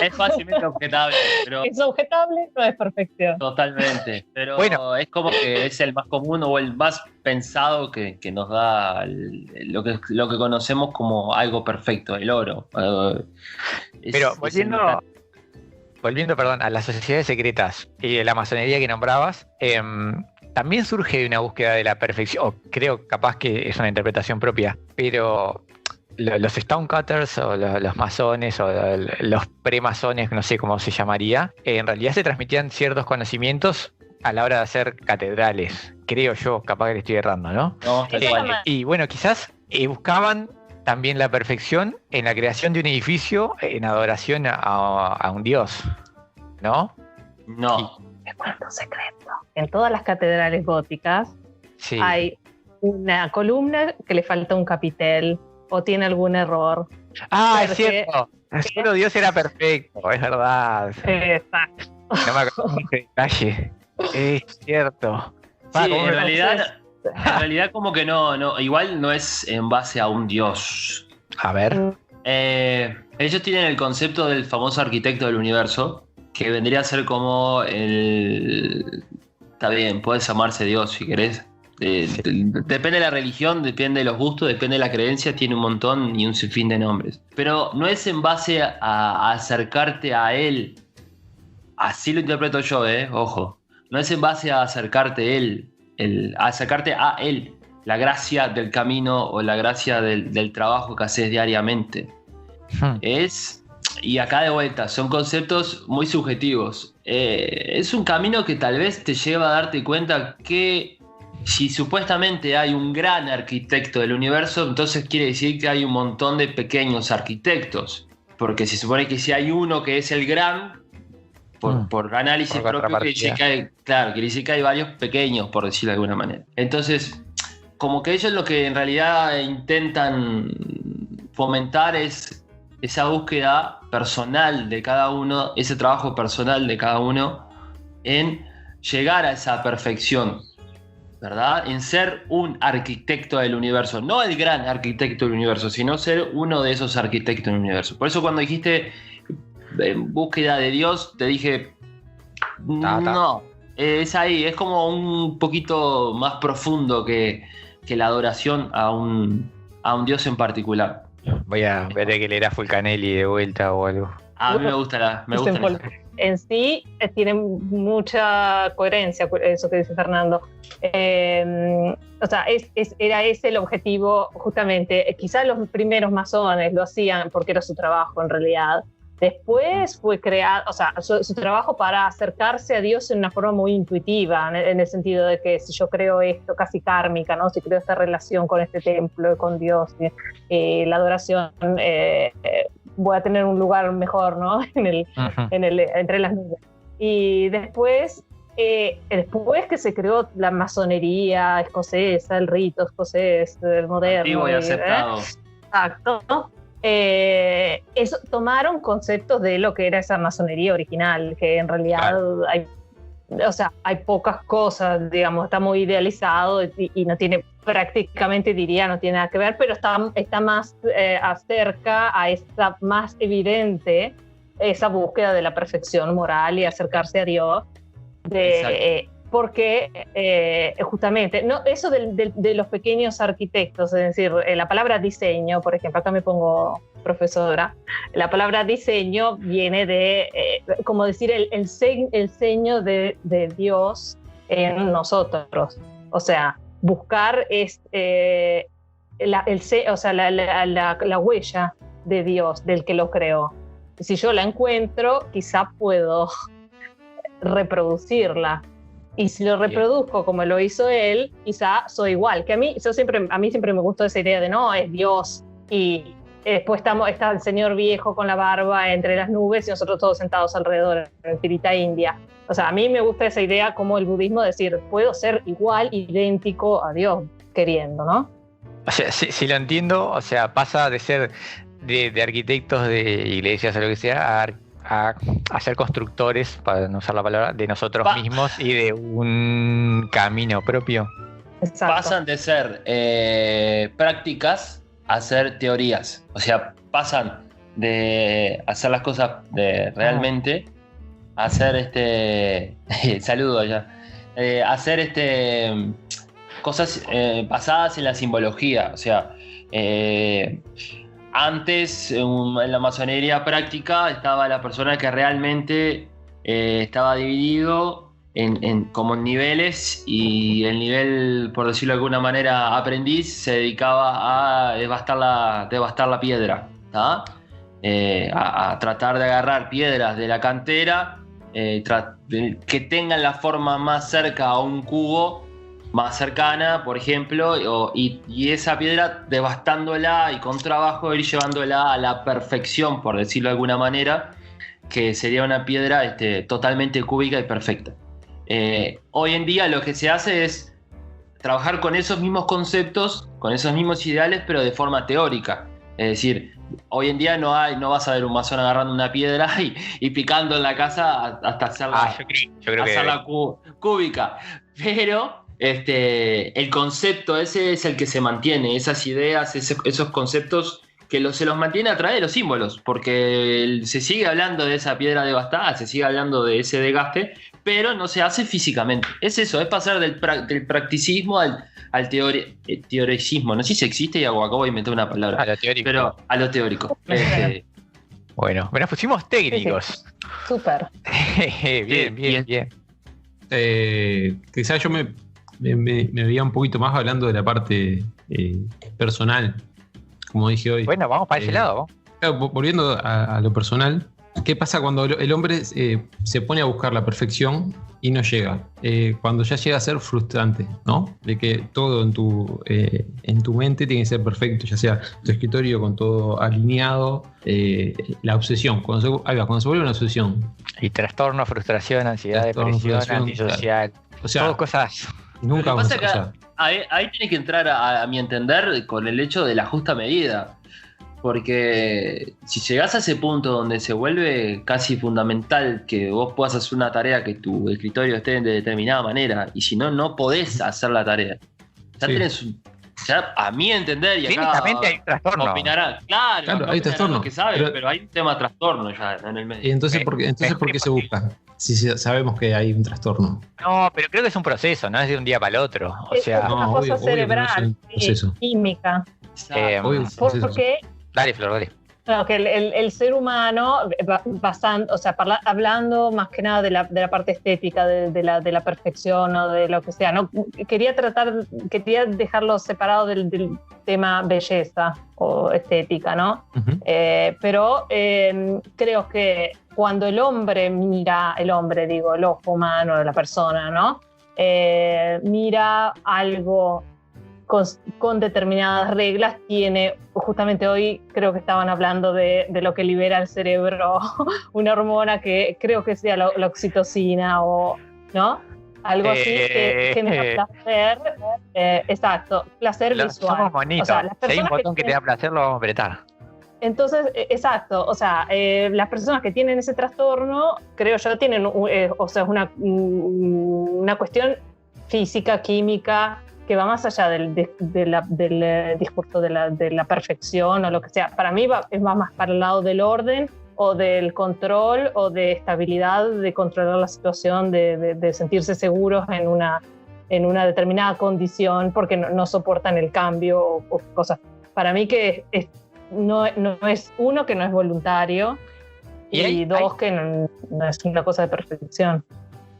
Es fácilmente objetable. Pero es objetable, no es perfección. Totalmente. Pero bueno, es como que es el más común o el más pensado que nos da lo que conocemos como algo perfecto, el oro. Pero volviendo volviendo, perdón, a las sociedades secretas y de la masonería que nombrabas, también surge de una búsqueda de la perfección, o creo capaz que es una interpretación propia, pero los Stonecutters o los masones o los premasones, no sé cómo se llamaría, en realidad se transmitían ciertos conocimientos a la hora de hacer catedrales, creo yo, capaz que le estoy errando, ¿no? No, tal cual. Y bueno, quizás buscaban también la perfección en la creación de un edificio en adoración a un dios, ¿no? No. Es cuento secreto. En todas las catedrales góticas Sí. hay una columna que le falta un capitel o tiene algún error. Ah, es Porque- cierto. Solo Dios era perfecto, es verdad. Exacto. No me acuerdo de ese detalle. Es cierto. Sí, ¿cómo en me- realidad como que no, igual no es en base a un dios. A ver. Ellos tienen el concepto del famoso arquitecto del universo, que vendría a ser como el... Está bien, puedes llamarse Dios si querés. Depende de la religión, depende de los gustos, depende de la creencia, tiene un montón y un sinfín de nombres. Pero no es en base a acercarte a él. Así lo interpreto yo, ojo. No es en base a acercarte a él, la gracia del camino o la gracia del trabajo que haces diariamente. Y acá de vuelta, son conceptos muy subjetivos. Es un camino que tal vez te lleva a darte cuenta que si supuestamente hay un gran arquitecto del universo, entonces quiere decir que hay un montón de pequeños arquitectos. Porque se supone que si hay uno que es el gran, por análisis Por propio, quiere decir que hay varios pequeños, por decirlo de alguna manera. Entonces, como que ellos lo que en realidad intentan fomentar es esa búsqueda personal de cada uno, ese trabajo personal de cada uno en llegar a esa perfección, ¿verdad? En ser un arquitecto del universo, no el gran arquitecto del universo, sino ser uno de esos arquitectos del universo. Por eso cuando dijiste en búsqueda de Dios, te dije, no, es ahí, es como un poquito más profundo que la adoración a un Dios en particular. Veré que leer a Fulcanelli de vuelta o algo. A mí me gusta En sí tiene mucha coherencia eso que dice Fernando. O sea, era ese el objetivo justamente. Quizás los primeros masones lo hacían porque era su trabajo en realidad. Después fue creado, o sea, su trabajo para acercarse a Dios en una forma muy intuitiva, en el sentido de que si yo creo esto, casi kármica, ¿no? Si creo esta relación con este templo, con Dios, la adoración, voy a tener un lugar mejor, ¿no? Entre las nubes. Y después que se creó la masonería escocesa, el rito escocés, el moderno. Antiguo y aceptado. Exacto. Eso, tomaron conceptos de lo que era esa masonería original, que en realidad hay pocas cosas, digamos, está muy idealizado y no tiene prácticamente, no tiene nada que ver, pero está más cerca a esta más evidente, esa búsqueda de la perfección moral y acercarse a Dios, porque justamente, no, eso de los pequeños arquitectos, es decir, la palabra diseño, por ejemplo, acá me pongo profesora, la palabra diseño viene de, como decir, el seño de Dios en nosotros, o sea, buscar la huella de Dios, del que lo creó. Si yo la encuentro, quizá puedo reproducirla. Y si lo reproduzco como lo hizo él, quizá soy igual. Que a mí siempre me gustó esa idea de no, es Dios. Y después está el señor viejo con la barba entre las nubes y nosotros todos sentados alrededor en Tirita India. O sea, a mí me gusta esa idea como el budismo, decir, puedo ser igual, idéntico a Dios, queriendo, ¿no? O sea, si lo entiendo, o sea, pasa de ser de arquitectos de iglesias o lo que sea a ser constructores, para no usar la palabra, de nosotros mismos y de un camino propio. Exacto. Pasan de ser prácticas a ser teorías. O sea, pasan de hacer las cosas realmente a hacer saludo allá. Hacer cosas basadas en la simbología. O sea, antes, en la masonería práctica, estaba la persona que realmente estaba dividido como en niveles, y el nivel, por decirlo de alguna manera, aprendiz, se dedicaba a devastar la piedra, ¿tá? A tratar de agarrar piedras de la cantera que tengan la forma más cerca a un cubo, más cercana, por ejemplo, y esa piedra devastándola y con trabajo ir llevándola a la perfección, por decirlo de alguna manera, que sería una piedra totalmente cúbica y perfecta. Hoy en día lo que se hace es trabajar con esos mismos conceptos, con esos mismos ideales, pero de forma teórica. Es decir, hoy en día no vas a ver un masón agarrando una piedra y picando en la casa hasta hacerla, yo creo hacerla cúbica. Pero el concepto ese es el que se mantiene, esas ideas, esos conceptos que se los mantiene a través de los símbolos, porque se sigue hablando de esa piedra devastada, se sigue hablando de ese desgaste, pero no se hace físicamente. Es eso, es pasar del practicismo al teoricismo. No sé si existe, y acabo de inventar una palabra. A lo teórico. Pero a lo teórico. Bueno, nos pusimos técnicos. Súper. Bien. Quizás yo me veía un poquito más hablando de la parte personal, como dije hoy. Bueno, vamos para ese lado. Claro, volviendo a lo personal, ¿qué pasa cuando el hombre se pone a buscar la perfección y no llega? Cuando ya llega a ser frustrante, ¿no? De que todo en tu mente tiene que ser perfecto, ya sea tu escritorio con todo alineado, la obsesión, cuando se vuelve una obsesión. Y trastorno, frustración, ansiedad, depresión, antisocial. Claro. O sea, todas cosas. Nunca vamos a... Ahí tiene que entrar, a mi entender, con el hecho de la justa medida. Porque si llegás a ese punto donde se vuelve casi fundamental que vos puedas hacer una tarea, que tu escritorio esté de determinada manera, y si no, no podés hacer la tarea. Ya tenés a mi entender, y acá hay un trastorno. Opinará. Claro, hay trastorno. Que sabe, pero hay un tema de trastorno ya en el medio. ¿Y entonces por qué se busca? Si sabemos que hay un trastorno. No, pero creo que es un proceso, no es de un día para el otro. O sea, es una cosa cerebral, química. Porque dale, Flor, dale. Claro, que el ser humano, hablando más que nada de la parte estética, de la perfección o de lo que sea, ¿no? Quería dejarlo separado del tema belleza o estética, ¿no? Uh-huh. Pero creo que cuando el ojo humano, la persona, ¿no? Mira algo con determinadas reglas, tiene, justamente hoy creo que estaban hablando de lo que libera el cerebro, una hormona que creo que sea la oxitocina, o ¿no? Algo así que me da placer, exacto, placer visual. Somos bonitos. O sea, si hay un botón que te da placer, lo vamos a apretar. Entonces, exacto, o sea, las personas que tienen ese trastorno, creo yo, tienen, una cuestión física, química, que va más allá del discurso de la perfección o lo que sea. Para mí va más para el lado del orden o del control o de estabilidad, de controlar la situación, de sentirse seguros en una determinada condición porque no soportan el cambio o cosas. Para mí que no es, uno, que no es voluntario, y dos, que no es una cosa de perfección.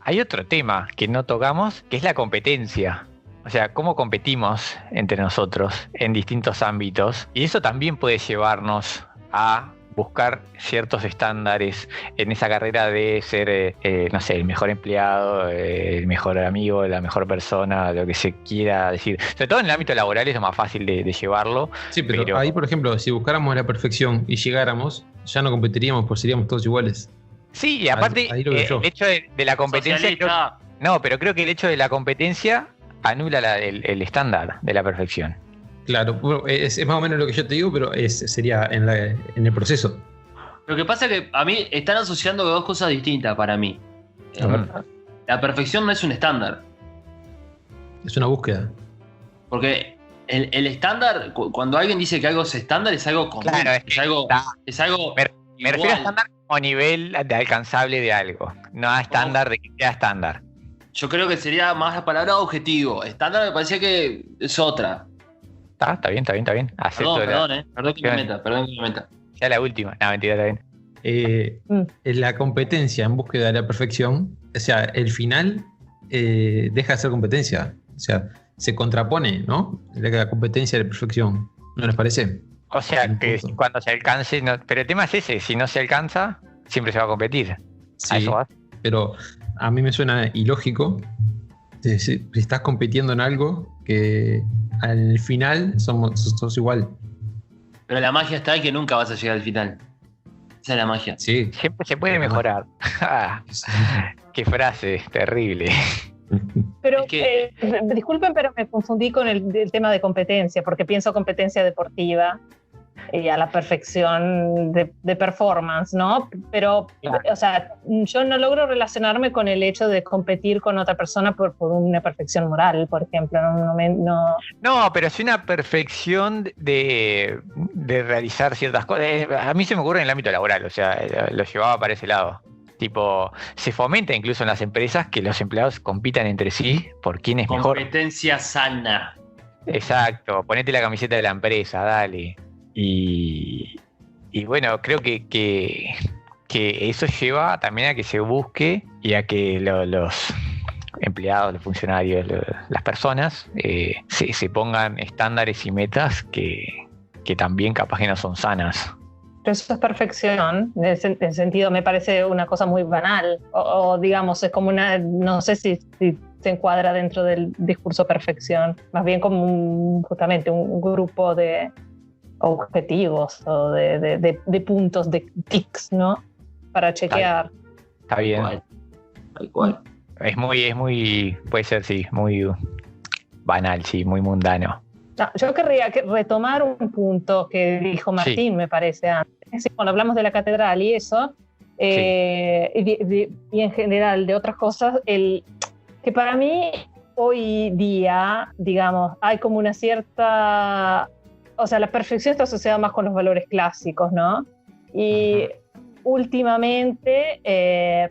Hay otro tema que no tocamos, que es la competencia. O sea, cómo competimos entre nosotros en distintos ámbitos. Y eso también puede llevarnos a buscar ciertos estándares en esa carrera de ser, no sé, el mejor empleado, el mejor amigo, la mejor persona, lo que se quiera decir. Sobre todo en el ámbito laboral es lo más fácil de llevarlo. Sí, pero ahí, por ejemplo, si buscáramos la perfección y llegáramos, ya no competiríamos, pues seríamos todos iguales. Sí, y aparte, el hecho de la competencia... pero creo que el hecho de la competencia anula el estándar de la perfección. Claro, es más o menos lo que yo te digo, pero sería en el proceso. Lo que pasa es que a mí están asociando dos cosas distintas para mí. La perfección no es un estándar. Es una búsqueda. Porque el estándar, cuando alguien dice que algo es estándar, es algo común. Claro, es algo me refiero a estándar como nivel de alcanzable de algo, no a estándar de que sea estándar. Yo creo que sería más la palabra objetivo. Estándar me parecía que es otra. Está bien. Acepto Perdón que me meta. Ya la última. No, mentira, está bien. En la competencia en búsqueda de la perfección, o sea, el final deja de ser competencia. O sea, se contrapone, ¿no? La competencia de la perfección. ¿No les parece? O sea, que cuando se alcance... pero el tema es ese. Si no se alcanza, siempre se va a competir. Sí, a eso vas. pero a mí me suena ilógico si estás compitiendo en algo que al final sos igual. Pero la magia está en que nunca vas a llegar al final. Esa es la magia. Sí. Siempre se puede mejorar. Qué frase terrible. Pero, Es que- disculpen, pero me confundí con el tema de competencia, porque pienso competencia deportiva y a la perfección de performance, ¿no? Pero, Claro. o sea, yo no logro relacionarme con el hecho de competir con otra persona por una perfección moral, por ejemplo. No, pero es una perfección de realizar ciertas cosas. A mí se me ocurre en el ámbito laboral, o sea, lo llevaba para ese lado. Tipo, se fomenta incluso en las empresas que los empleados compitan entre sí por quién es mejor. Competencia sana. Exacto, ponete la camiseta de la empresa, dale. Y bueno, creo que eso lleva también a que se busque y a que los empleados, los funcionarios, las personas se pongan estándares y metas que también capaz que no son sanas. Pero eso es perfección, en ese sentido me parece una cosa muy banal, o digamos, es como no sé si se encuadra dentro del discurso perfección, más bien como justamente un grupo de objetivos o de puntos, de tics, ¿no? Para chequear. Está bien. Tal cual. Es muy, puede ser, sí, muy banal, sí, muy mundano. No, yo querría retomar un punto que dijo Martín, me parece, antes. Sí, cuando hablamos de la catedral y eso, y en general de otras cosas, que para mí hoy día, digamos, hay como una cierta... O sea, la perfección está asociada más con los valores clásicos, ¿no? Y últimamente,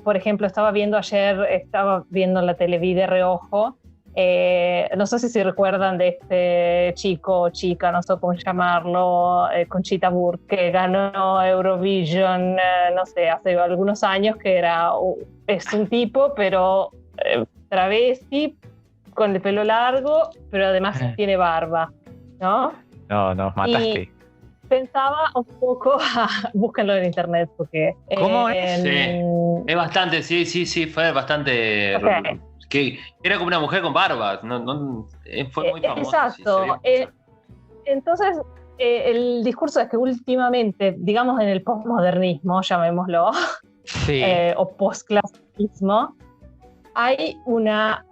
por ejemplo, estaba viendo en la tele, vi de reojo, no sé si recuerdan de este chico o chica, no sé cómo llamarlo, Conchita Wurst, que ganó Eurovision, no sé, hace algunos años, que es un tipo, pero travesti, con el pelo largo, pero además tiene barba, ¿no? No, nos mataste. Y pensaba un poco, búsquenlo en internet, porque... ¿Cómo es? Es bastante, sí, fue bastante... Okay. Que era como una mujer con barba, fue muy famoso. Exacto. Entonces, el discurso es que últimamente, digamos en el postmodernismo, llamémoslo, Sí. O postclasicismo, hay una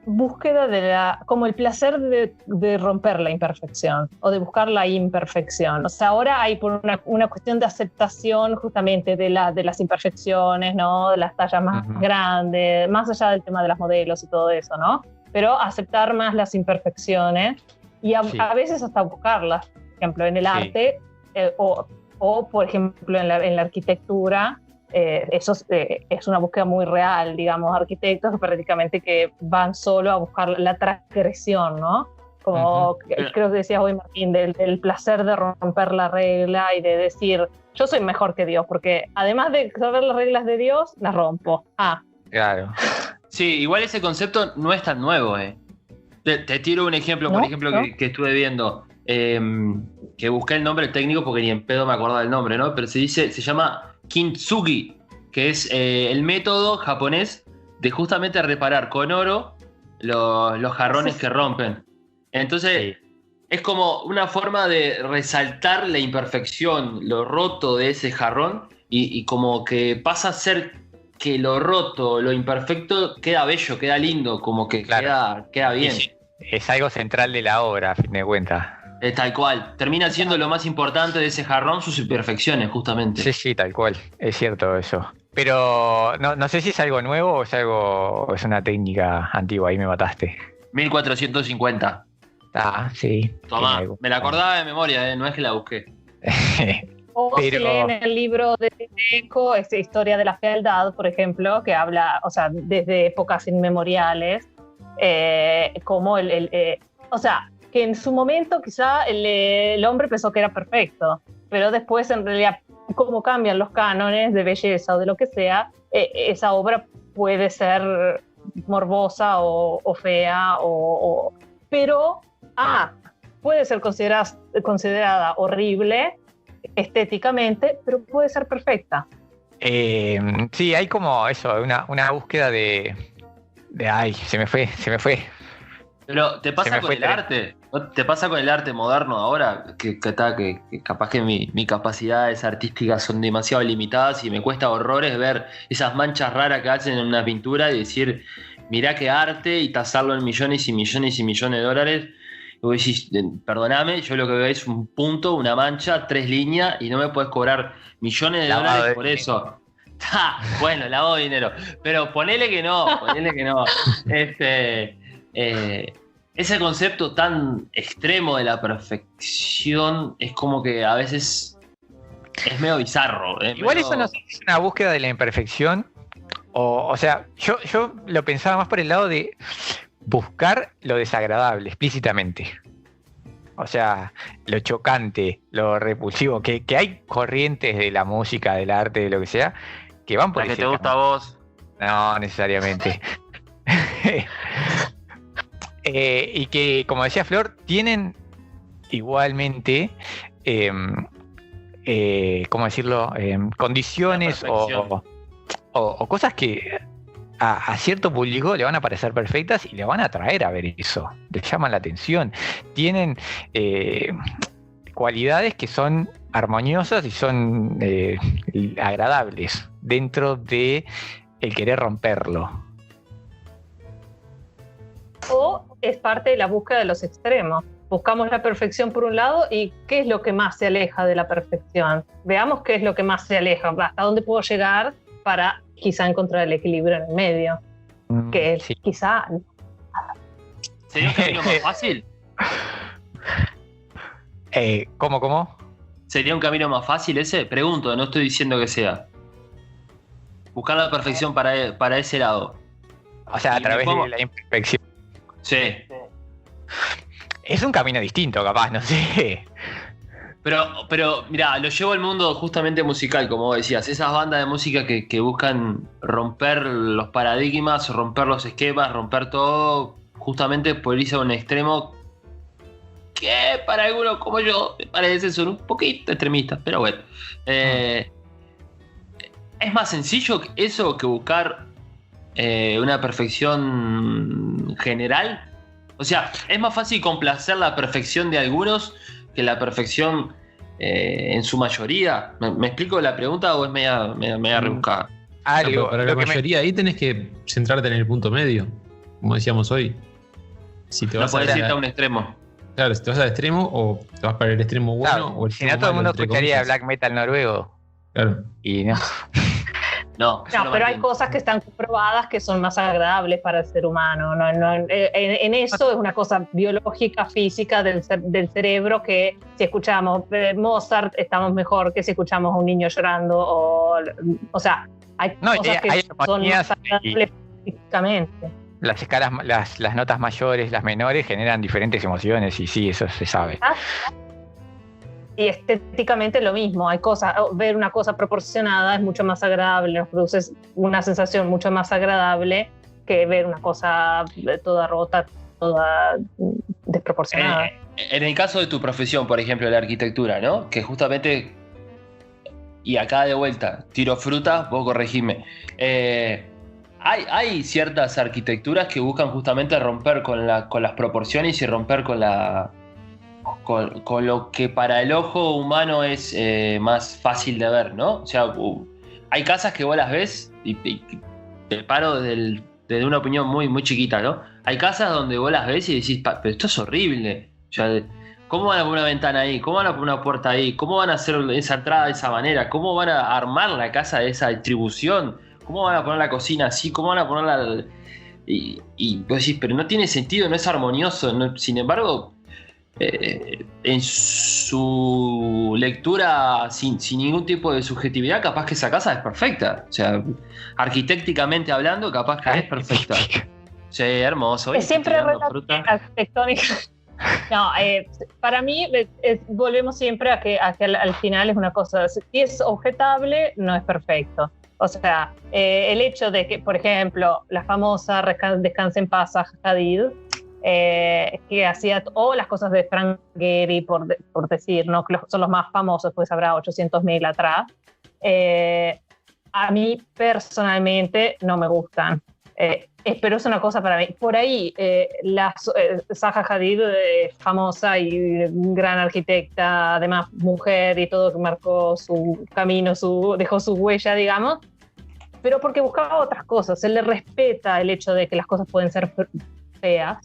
búsqueda como el placer de romper la imperfección o de buscar la imperfección. O sea, ahora hay por una cuestión de aceptación justamente de las imperfecciones, ¿no? De las tallas más grandes, más allá del tema de las modelos y todo eso, ¿no? Pero aceptar más las imperfecciones y a veces hasta buscarlas. Por ejemplo, en el arte o por ejemplo, en la arquitectura. Eso es una búsqueda muy real, digamos, arquitectos prácticamente que van solo a buscar la transgresión, ¿no? Como creo que decías hoy, Martín, del placer de romper la regla y de decir, yo soy mejor que Dios, porque además de saber las reglas de Dios, las rompo. Claro. Sí, igual ese concepto no es tan nuevo, Te tiro un ejemplo, por ejemplo, que estuve viendo, que busqué el nombre técnico porque ni en pedo me acordaba del nombre, ¿no? Pero se llama Kintsugi, que es el método japonés de justamente reparar con oro los jarrones que rompen. Entonces, es como una forma de resaltar la imperfección, lo roto de ese jarrón, y como que pasa a ser que lo roto, lo imperfecto, queda bello, queda lindo, como que queda bien. Es algo central de la obra, a fin de cuentas. Tal cual. Termina siendo lo más importante de ese jarrón, sus imperfecciones, justamente. Sí, tal cual. Es cierto eso. Pero no sé si es algo nuevo o es una técnica antigua. Ahí me mataste. 1450. Sí. Tomá, me la acordaba de memoria, no es que la busqué. O si leen el libro de Eco, Historia de la Fealdad, por ejemplo, que habla, o sea, desde épocas inmemoriales, como o sea, que en su momento quizá el hombre pensó que era perfecto, pero después en realidad, como cambian los cánones de belleza o de lo que sea, esa obra puede ser morbosa o fea, pero puede ser considerada horrible estéticamente, pero puede ser perfecta. Sí, hay como eso, una búsqueda de ay, se me fue. Pero te pasa con el arte, ¿no? Te pasa con el arte moderno ahora, que capaz que mis capacidades artísticas son demasiado limitadas y me cuesta horrores ver esas manchas raras que hacen en una pintura y decir, mirá qué arte, y tasarlo en millones y millones y millones de dólares. Y vos decís, perdóname, yo lo que veo es un punto, una mancha, 3 líneas, y no me puedes cobrar millones de dólares por eso. Bueno, lavado de dinero, pero ponele que no. Ese concepto tan extremo de la perfección es como que a veces es medio bizarro. Igual eso no es una búsqueda de la imperfección, o sea, yo lo pensaba más por el lado de buscar lo desagradable explícitamente. O sea, lo chocante, lo repulsivo, que hay corrientes de la música, del arte, de lo que sea, que van por ¿La ese que te gusta a vos? No, necesariamente. Y que, como decía Flor, tienen igualmente, ¿cómo decirlo? Condiciones o cosas que a cierto público le van a parecer perfectas y le van a atraer a ver eso. Les llaman la atención. Tienen cualidades que son armoniosas y son agradables dentro de el querer romperlo. O es parte de la búsqueda de los extremos. Buscamos la perfección por un lado y ¿qué es lo que más se aleja de la perfección? Veamos qué es lo que más se aleja, hasta dónde puedo llegar para quizá encontrar el equilibrio en el medio. Que sí. Quizá... ¿Sería un camino más fácil? ¿Cómo? ¿Sería un camino más fácil ese? Pregunto, no estoy diciendo que sea. Buscar la perfección para ese lado. O sea, a través de la imperfección. Sí. Es un camino distinto, capaz, no sé. Pero mirá, lo llevo al mundo justamente musical, como vos decías. Esas bandas de música que buscan romper los paradigmas, romper los esquemas, romper todo, justamente por irse a un extremo que para algunos como yo me parece son un poquito extremistas, pero bueno. Es más sencillo eso que buscar una perfección general. O sea, es más fácil complacer la perfección de algunos que la perfección en su mayoría. ¿Me explico la pregunta o es media rebuscada? Pero para la mayoría ahí tenés que centrarte en el punto medio, como decíamos hoy. Si te no vas podés irte a un extremo. Claro, si te vas al extremo o te vas para el extremo bueno, claro, o el si no, todo el mundo escucharía black metal noruego. Claro. Y no. No, pero hay cosas que están comprobadas que son más agradables para el ser humano. En eso es una cosa biológica, física del cerebro, que si escuchamos Mozart estamos mejor que si escuchamos a un niño llorando. O sea, hay cosas que son más agradables físicamente. Las escalas, las notas mayores, las menores generan diferentes emociones y sí, eso se sabe. Y estéticamente lo mismo, hay cosas, ver una cosa proporcionada es mucho más agradable, nos produce una sensación mucho más agradable que ver una cosa toda rota, toda desproporcionada. En el caso de tu profesión, por ejemplo, la arquitectura, ¿no? Que justamente, y acá de vuelta, tiro fruta, vos corregime. Hay ciertas arquitecturas que buscan justamente romper con las proporciones y romper con lo que para el ojo humano es más fácil de ver, ¿no? O sea, hay casas que vos las ves y te paro desde una opinión muy, muy chiquita, ¿no? Hay casas donde vos las ves y decís, pero esto es horrible. O sea, ¿cómo van a poner una ventana ahí? ¿Cómo van a poner una puerta ahí? ¿Cómo van a hacer esa entrada de esa manera? ¿Cómo van a armar la casa de esa distribución? ¿Cómo van a poner la cocina así? ¿Cómo van a ponerla? Y vos decís, pero no tiene sentido, no es armonioso. No, sin embargo, en su lectura sin ningún tipo de subjetividad, capaz que esa casa es perfecta. O sea, arquitectónicamente hablando, capaz que es perfecta. Sí, hermoso. Es siempre arquitectónica. No, para mí volvemos siempre a que al final es una cosa, si es objetable, no es perfecto. O sea, el hecho de que, por ejemplo, la famosa Descanse en paz Zaha Hadid, que hacía, o las cosas de Frank Gehry, por decir, ¿no? Que son los más famosos, pues habrá 800.000 atrás. A mí personalmente no me gustan. Pero es una cosa para mí. Por ahí, Zaha Hadid, famosa y gran arquitecta, además mujer y todo, que marcó su camino, dejó su huella, digamos, pero porque buscaba otras cosas. Se le respeta el hecho de que las cosas pueden ser feas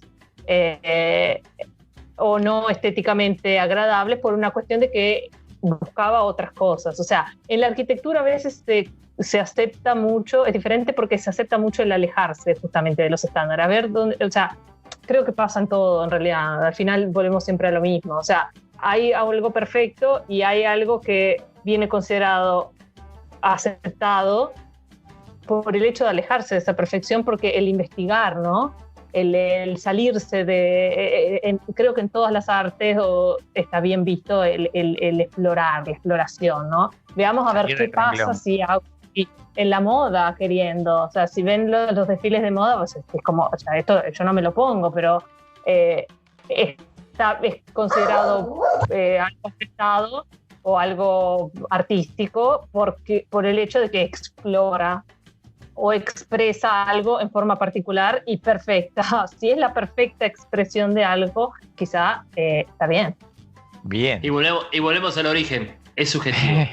o no estéticamente agradables por una cuestión de que buscaba otras cosas. O sea, en la arquitectura a veces se acepta mucho, es diferente porque se acepta mucho el alejarse justamente de los estándares. A ver dónde, o sea, creo que pasa en todo en realidad. Al final volvemos siempre a lo mismo. O sea, hay algo perfecto y hay algo que viene considerado aceptado por el hecho de alejarse de esa perfección, porque el investigar, ¿no? El salirse creo que en todas las artes está bien visto el explorar, la exploración, ¿no? Veamos a ver qué pasa si hago en la moda queriendo, o sea, si ven los desfiles de moda, pues es como, o sea, esto yo no me lo pongo, pero es considerado algo aceptado o algo artístico por el hecho de que explora o expresa algo en forma particular y perfecta. Si es la perfecta expresión de algo, quizá está bien. Bien. Y volvemos al origen, es subjetivo.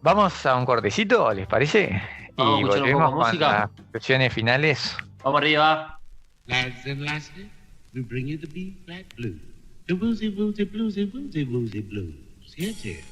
Vamos a un cortecito, ¿les parece? Vamos y a escuchar un volvemos poco de con música. las reflexiones finales. Vamos arriba. Lads and lasses, we bring you the B-flat blues. The woozy, woozy, bluesy, woozy, woozy blues. Here it is.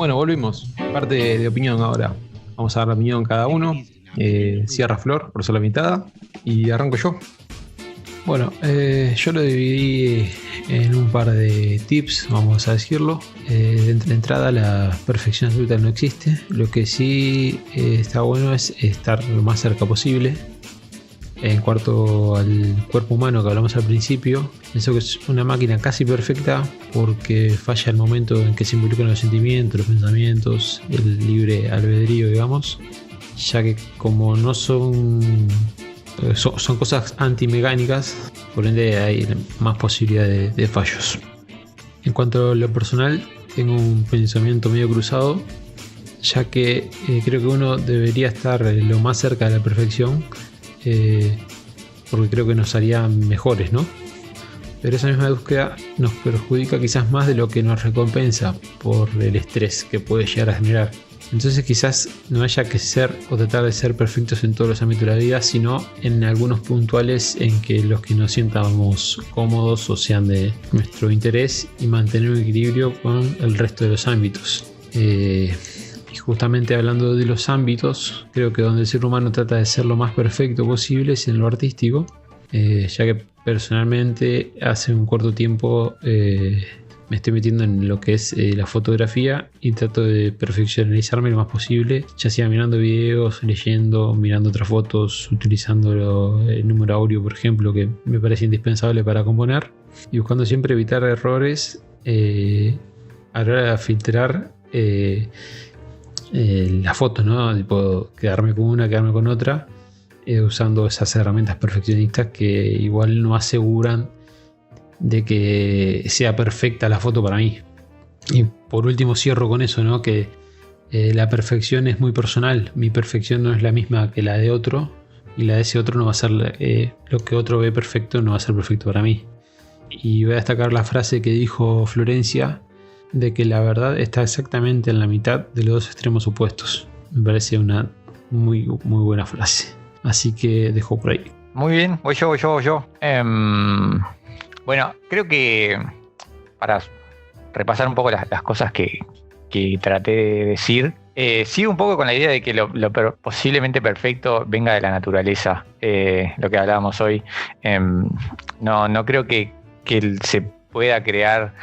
Bueno, volvimos. Parte de opinión ahora. Vamos a dar la opinión cada uno. Cierra Flor, por ser la mitad. Y arranco yo. Bueno, yo lo dividí en un par de tips, vamos a decirlo. De entrada, la perfección absoluta no existe. Lo que sí está bueno es estar lo más cerca posible. En cuanto al cuerpo humano que hablamos al principio, pienso que es una máquina casi perfecta porque falla el momento en que se involucran los sentimientos, los pensamientos, el libre albedrío, digamos, ya que como no son cosas antimecánicas, por ende hay más posibilidad de fallos. En cuanto a lo personal, tengo un pensamiento medio cruzado, ya que creo que uno debería estar lo más cerca de la perfección, porque creo que nos haría mejores, ¿no? Pero esa misma búsqueda nos perjudica quizás más de lo que nos recompensa por el estrés que puede llegar a generar. Entonces quizás no haya que ser o tratar de ser perfectos en todos los ámbitos de la vida, sino en algunos puntuales en que los que nos sientamos cómodos o sean de nuestro interés, y mantener un equilibrio con el resto de los ámbitos. Y justamente hablando de los ámbitos, creo que donde el ser humano trata de ser lo más perfecto posible es en lo artístico, ya que personalmente hace un corto tiempo me estoy metiendo en lo que es la fotografía y trato de perfeccionalizarme lo más posible, ya sea mirando videos, leyendo, mirando otras fotos, utilizando el número áureo, por ejemplo, que me parece indispensable para componer, y buscando siempre evitar errores a la hora de filtrar las fotos, ¿no? Tipo, quedarme con una, quedarme con otra, usando esas herramientas perfeccionistas que igual no aseguran de que sea perfecta la foto para mí. Y por último cierro con eso, ¿no? Que la perfección es muy personal. Mi perfección no es la misma que la de otro, y la de ese otro no va a ser lo que otro ve perfecto, no va a ser perfecto para mí. Y voy a destacar la frase que dijo Florencia, de que la verdad está exactamente en la mitad de los dos extremos opuestos. Me parece una muy, muy buena frase. Así que dejo por ahí. Muy bien, voy yo. Bueno, creo que para repasar un poco las cosas que traté de decir, sigo un poco con la idea de que lo posiblemente perfecto venga de la naturaleza, lo que hablábamos hoy. No creo que se pueda crear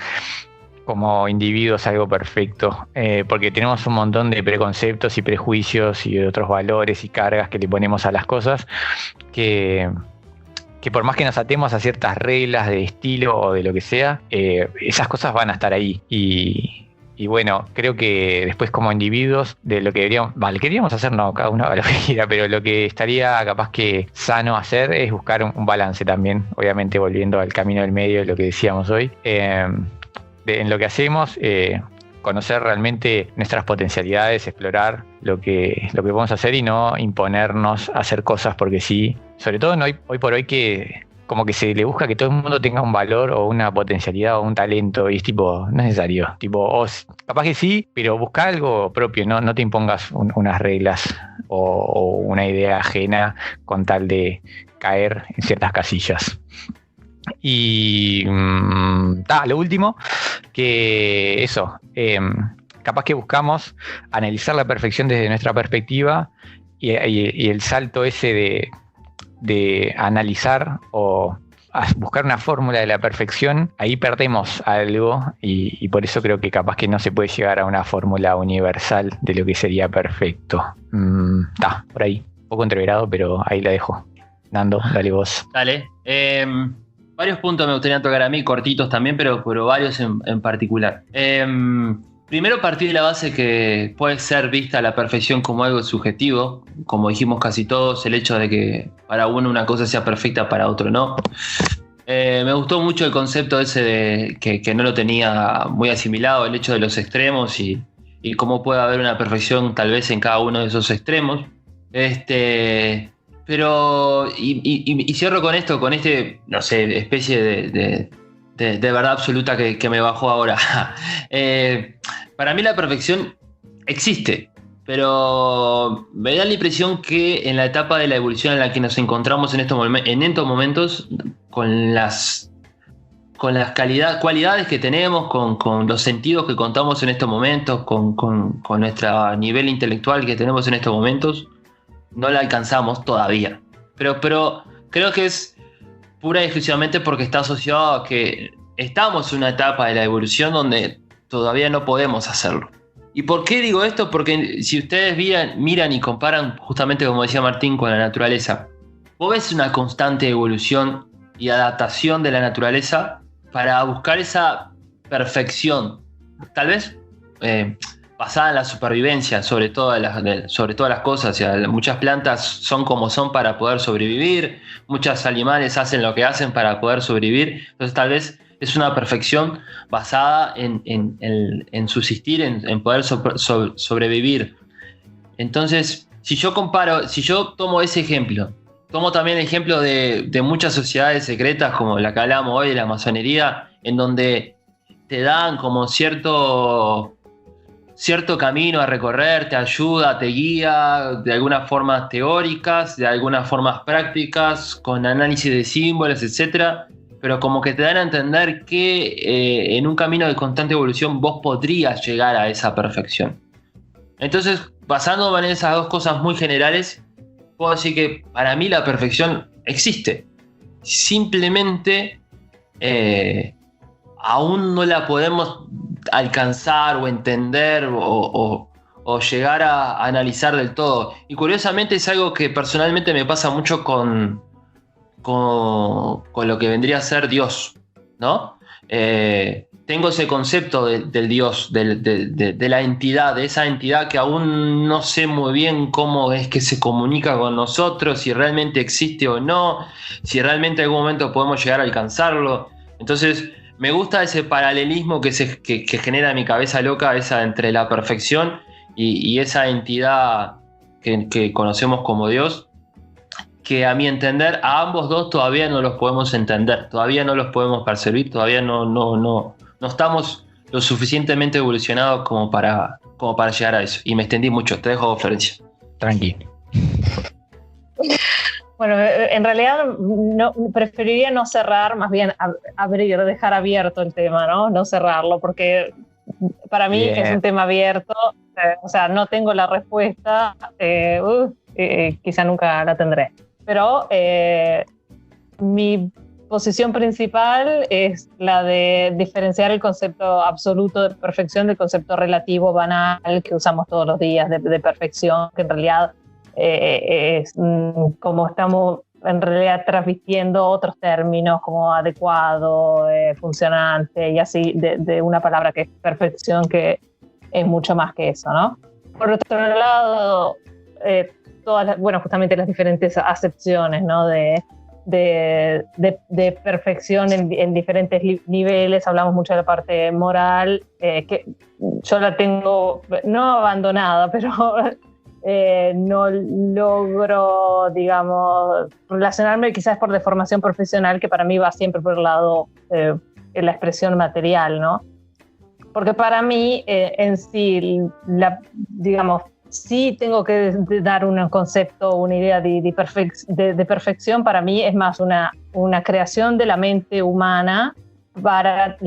como individuos algo perfecto, porque tenemos un montón de preconceptos y prejuicios y otros valores y cargas que le ponemos a las cosas que por más que nos atemos a ciertas reglas de estilo o de lo que sea, esas cosas van a estar ahí. Y bueno, creo que después como individuos, de lo que queríamos hacer, no, cada uno haga lo que quiera, pero lo que estaría capaz que sano hacer es buscar un balance también, obviamente volviendo al camino del medio, lo que decíamos hoy, en lo que hacemos, conocer realmente nuestras potencialidades, explorar lo que podemos hacer y no imponernos a hacer cosas porque sí. Sobre todo hoy por hoy, que como que se le busca que todo el mundo tenga un valor o una potencialidad o un talento, y es tipo, no es necesario. Tipo, capaz que sí, pero busca algo propio, no te impongas unas reglas o una idea ajena con tal de caer en ciertas casillas. Y lo último, que eso, capaz que buscamos analizar la perfección desde nuestra perspectiva, y el salto ese de analizar o buscar una fórmula de la perfección, ahí perdemos algo, y por eso creo que capaz que no se puede llegar a una fórmula universal de lo que sería perfecto. Por ahí, un poco entreverado, pero ahí la dejo. Nando, dale vos. Dale. Varios puntos me gustaría tocar a mí, cortitos también, pero varios en particular. Primero, partir de la base que puede ser vista la perfección como algo subjetivo, como dijimos casi todos, el hecho de que para uno una cosa sea perfecta, para otro no. Me gustó mucho el concepto ese de que no lo tenía muy asimilado, el hecho de los extremos y cómo puede haber una perfección tal vez en cada uno de esos extremos. Pero, y cierro con esto, con no sé, especie de verdad absoluta que me bajó ahora. Para mí la perfección existe, pero me da la impresión que en la etapa de la evolución en la que nos encontramos en estos momentos, con las cualidades que tenemos, con los sentidos que contamos en estos momentos, con nuestro nivel intelectual que tenemos en estos momentos, no la alcanzamos todavía. Pero creo que es pura y exclusivamente porque está asociado a que estamos en una etapa de la evolución donde todavía no podemos hacerlo. ¿Y por qué digo esto? Porque si ustedes miran y comparan, justamente como decía Martín, con la naturaleza, vos ves una constante evolución y adaptación de la naturaleza para buscar esa perfección, tal vez basada en la supervivencia sobre todas las cosas. O sea, muchas plantas son como son para poder sobrevivir, muchos animales hacen lo que hacen para poder sobrevivir, entonces tal vez es una perfección basada en subsistir, en poder sobrevivir. Entonces, si yo tomo ese ejemplo, tomo también el ejemplo de muchas sociedades secretas como la que hablamos hoy de la masonería, en donde te dan como cierto cierto camino a recorrer, te ayuda, te guía de algunas formas teóricas, de algunas formas prácticas, con análisis de símbolos, etc. Pero como que te dan a entender que en un camino de constante evolución vos podrías llegar a esa perfección. Entonces, basándome en esas dos cosas muy generales, puedo decir que para mí la perfección existe. Simplemente aún no la podemos alcanzar o entender o llegar a analizar del todo. Y curiosamente es algo que personalmente me pasa mucho con lo que vendría a ser Dios, ¿no? Tengo ese concepto del Dios, de la entidad, de esa entidad que aún no sé muy bien cómo es que se comunica con nosotros, si realmente existe o no, si realmente en algún momento podemos llegar a alcanzarlo. Entonces, me gusta ese paralelismo que genera en mi cabeza loca, esa entre la perfección y esa entidad que conocemos como Dios, que a mi entender a ambos dos todavía no los podemos entender, todavía no los podemos percibir, todavía no estamos lo suficientemente evolucionados como para llegar a eso. Y me extendí mucho, te dejo, Florencia. Tranqui. Bueno, en realidad preferiría no cerrar, más bien abrir, dejar abierto el tema, ¿no? No cerrarlo, porque para mí es un tema abierto, o sea, no tengo la respuesta, quizá nunca la tendré. Pero mi posición principal es la de diferenciar el concepto absoluto de perfección del concepto relativo banal que usamos todos los días de perfección, que en realidad es como estamos en realidad transmitiendo otros términos como adecuado, funcionante y así de una palabra que es perfección, que es mucho más que eso, ¿no? Por otro lado, justamente las diferentes acepciones, ¿no? de perfección en diferentes niveles. Hablamos mucho de la parte moral, que yo la tengo no abandonada, pero no logro, digamos, relacionarme, quizás por deformación profesional, que para mí va siempre por el lado en la expresión material, ¿no? Porque para mí en sí, digamos, sí tengo que dar un concepto, una idea de perfección. Para mí es más una creación de la mente humana para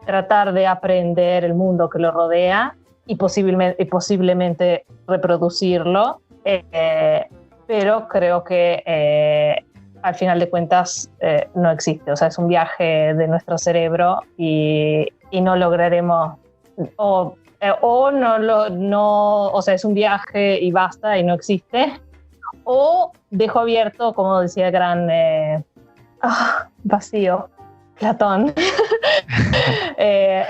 tratar de aprender el mundo que lo rodea y posiblemente reproducirlo, pero creo que al final de cuentas no existe. O sea, es un viaje de nuestro cerebro y no lograremos... o sea, es un viaje y basta y no existe, o dejo abierto, como decía el gran vacío, Platón,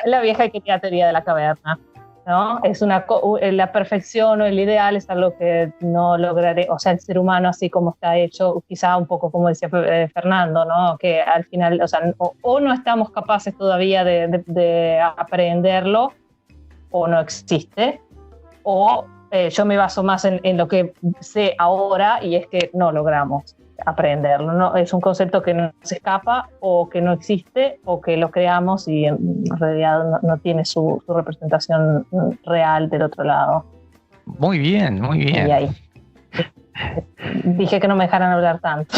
la vieja y querida teoría de la caverna, ¿no? Es la perfección o el ideal es algo que no lograré, o sea, el ser humano así como está hecho, quizá un poco como decía Fernando, ¿no? Que al final, o sea, o no estamos capaces todavía de aprenderlo, o no existe, o yo me baso más en lo que sé ahora, y es que no logramos aprenderlo, ¿no? Es un concepto que nos escapa, o que no existe, o que lo creamos y en realidad no tiene su representación real del otro lado. Muy bien, muy bien. Y ahí dije que no me dejaran hablar tanto.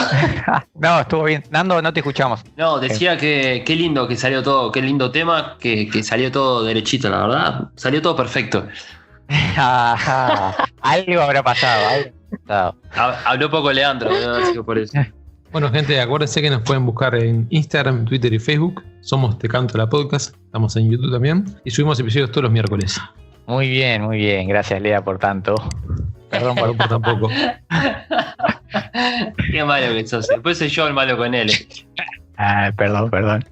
No, estuvo bien. Nando, no te escuchamos. No, decía que qué lindo que salió todo, qué lindo tema, que salió todo derechito, la verdad. Salió todo perfecto. Algo habrá pasado. Habló poco Leandro, así que por eso. Bueno, gente, acuérdense que nos pueden buscar en Instagram, Twitter y Facebook. Somos Te Canto la Podcast. Estamos en YouTube también. Y subimos episodios todos los miércoles. Muy bien. Gracias, Lea, por tanto. Perdón por tampoco. Qué malo que sos. Después soy yo el malo con él. Perdón.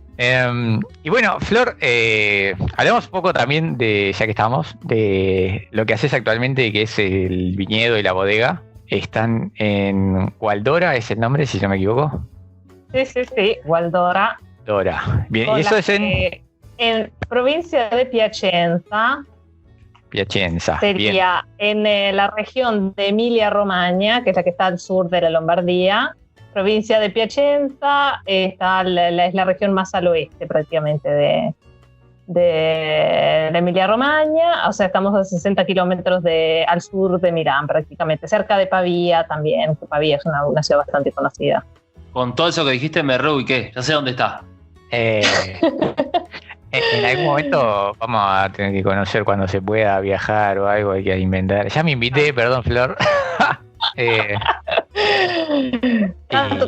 Y bueno, Flor, hablemos un poco también ya que estamos, de lo que haces actualmente, que es el viñedo y la bodega. Están en Waldora, es el nombre, si no me equivoco. Sí, Waldora. Bien, y eso es en provincia de Piacenza. Sería bien. En la región de Emilia-Romagna, que es la que está al sur de la Lombardía. Provincia de Piacenza es la región más al oeste prácticamente de la Emilia-Romagna, o sea, estamos a 60 kilómetros al sur de Milán prácticamente, cerca de Pavía también, que Pavía es una ciudad bastante conocida. Con todo eso que dijiste me reubiqué, ya sé dónde está. En algún momento vamos a tener que conocer cuando se pueda viajar o algo, hay que inventar. Ya me invité, perdón, Flor.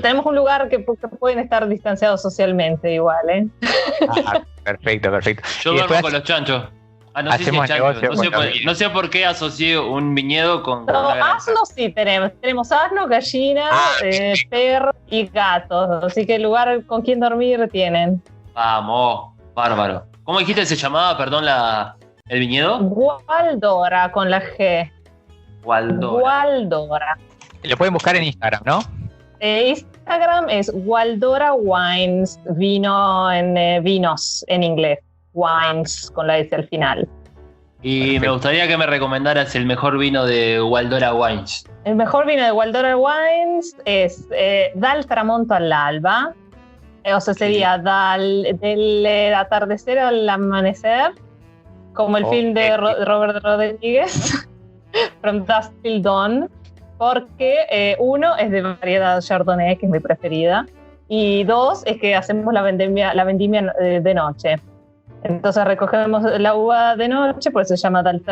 Tenemos un lugar que pueden estar distanciados socialmente igual, ¿eh? Perfecto. Yo duermo con los chanchos. No sé si es chancho. No sé por qué asocié un viñedo con una granja. Asnos sí tenemos. Tenemos asnos, gallinas, perros y gatos. Así que el lugar con quien dormir tienen. Vamos, bárbaro. ¿Cómo dijiste que se llamaba, perdón, el viñedo? Waldora, con la G. Waldora. Lo pueden buscar en Instagram, ¿no? Instagram es Waldora Wines, vinos en inglés. Wines con la S al final. Y Perfecto. Me gustaría que me recomendaras el mejor vino de Waldora Wines. El mejor vino de Waldora Wines es Dal Tramonto all'alba. O sea, sería del atardecer al amanecer, como el film de Robert Rodríguez, From Dusk Till Dawn, porque uno es de variedad Chardonnay, que es mi preferida, y dos es que hacemos la vendimia de noche. Entonces recogemos la uva de noche, por eso se llama dal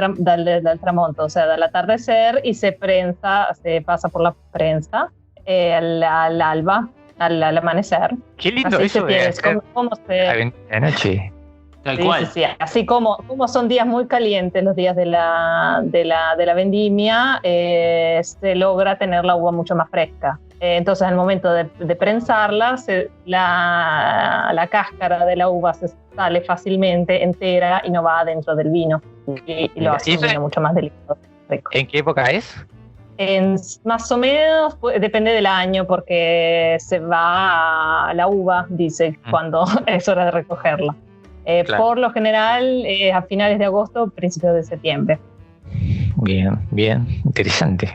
tramonto, o sea, del atardecer, y se pasa por la prensa al alba, al amanecer. Qué lindo así eso de hacer la noche. Tal cual. Sí. Así como son días muy calientes los días de la vendimia, se logra tener la uva mucho más fresca. Entonces, al momento de prensarla, la cáscara de la uva se sale fácilmente entera y no va adentro del vino. Y lo hace un vino mucho más delicioso. Rico. ¿En qué época es? Más o menos, depende del año, porque se va la uva, dice, cuando es hora de recogerla. Claro. Por lo general, a finales de agosto, principios de septiembre. Bien, interesante.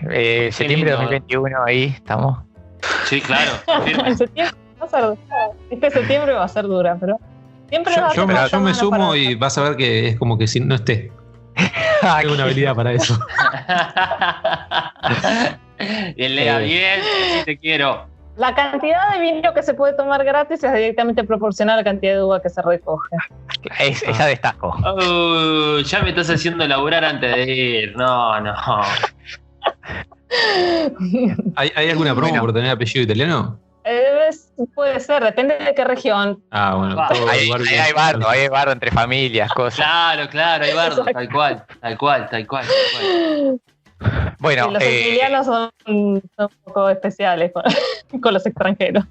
Septiembre de 2021, ahí estamos. Sí, claro. En septiembre va a ser dura. Este septiembre va a ser dura, pero siempre va a ser dura. Yo me sumo y vas a ver que es como que si no esté. Tengo una habilidad para eso. Y lea bien, si te quiero. La cantidad de vino que se puede tomar gratis es directamente proporcional a la cantidad de uva que se recoge. Esa destaco. Ya me estás haciendo laburar antes de ir. No. ¿Hay alguna promo por tener apellido italiano? Puede ser, depende de qué región. Bueno. Ahí hay bardo entre familias, cosas. Claro, hay bardo, tal cual. Bueno, sí, los italianos son un poco especiales con los extranjeros.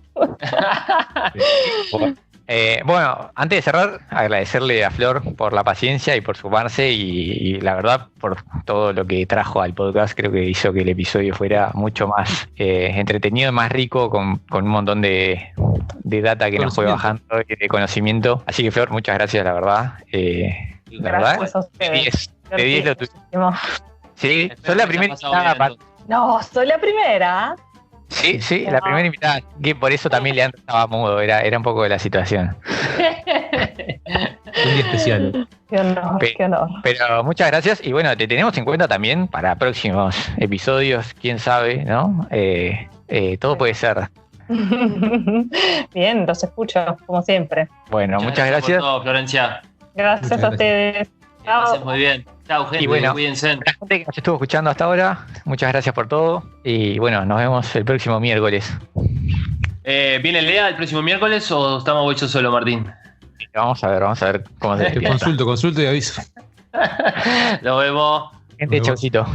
Bueno, antes de cerrar, agradecerle a Flor por la paciencia y por sumarse y la verdad por todo lo que trajo al podcast. Creo que hizo que el episodio fuera mucho más entretenido, más rico, con un montón de data que nos fue bajando y de conocimiento. Así que Flor, muchas gracias, la verdad. La verdad, de 10 lo tuyo. Sí, soy la primera invitada. No, soy la primera. Sí, la primera invitada. Que por eso también Leandro estaba mudo, era un poco de la situación. Un día especial. Qué honor. Pero muchas gracias y bueno, te tenemos en cuenta también para próximos episodios, quién sabe, ¿no? Todo puede ser. Bien, los escucho, como siempre. Bueno, muchas gracias. Por todo, Florencia. Gracias a ustedes. Gracias, muy bien. Chao, gente. Y bueno, cuídense. la gente que nos estuvo escuchando hasta ahora, muchas gracias por todo. Y bueno, nos vemos el próximo miércoles. ¿Viene Lea el próximo miércoles o estamos vos y yo solo, Martín? Vamos a ver cómo se despierta. Consulto y aviso. Nos vemos. Gente, chaucito.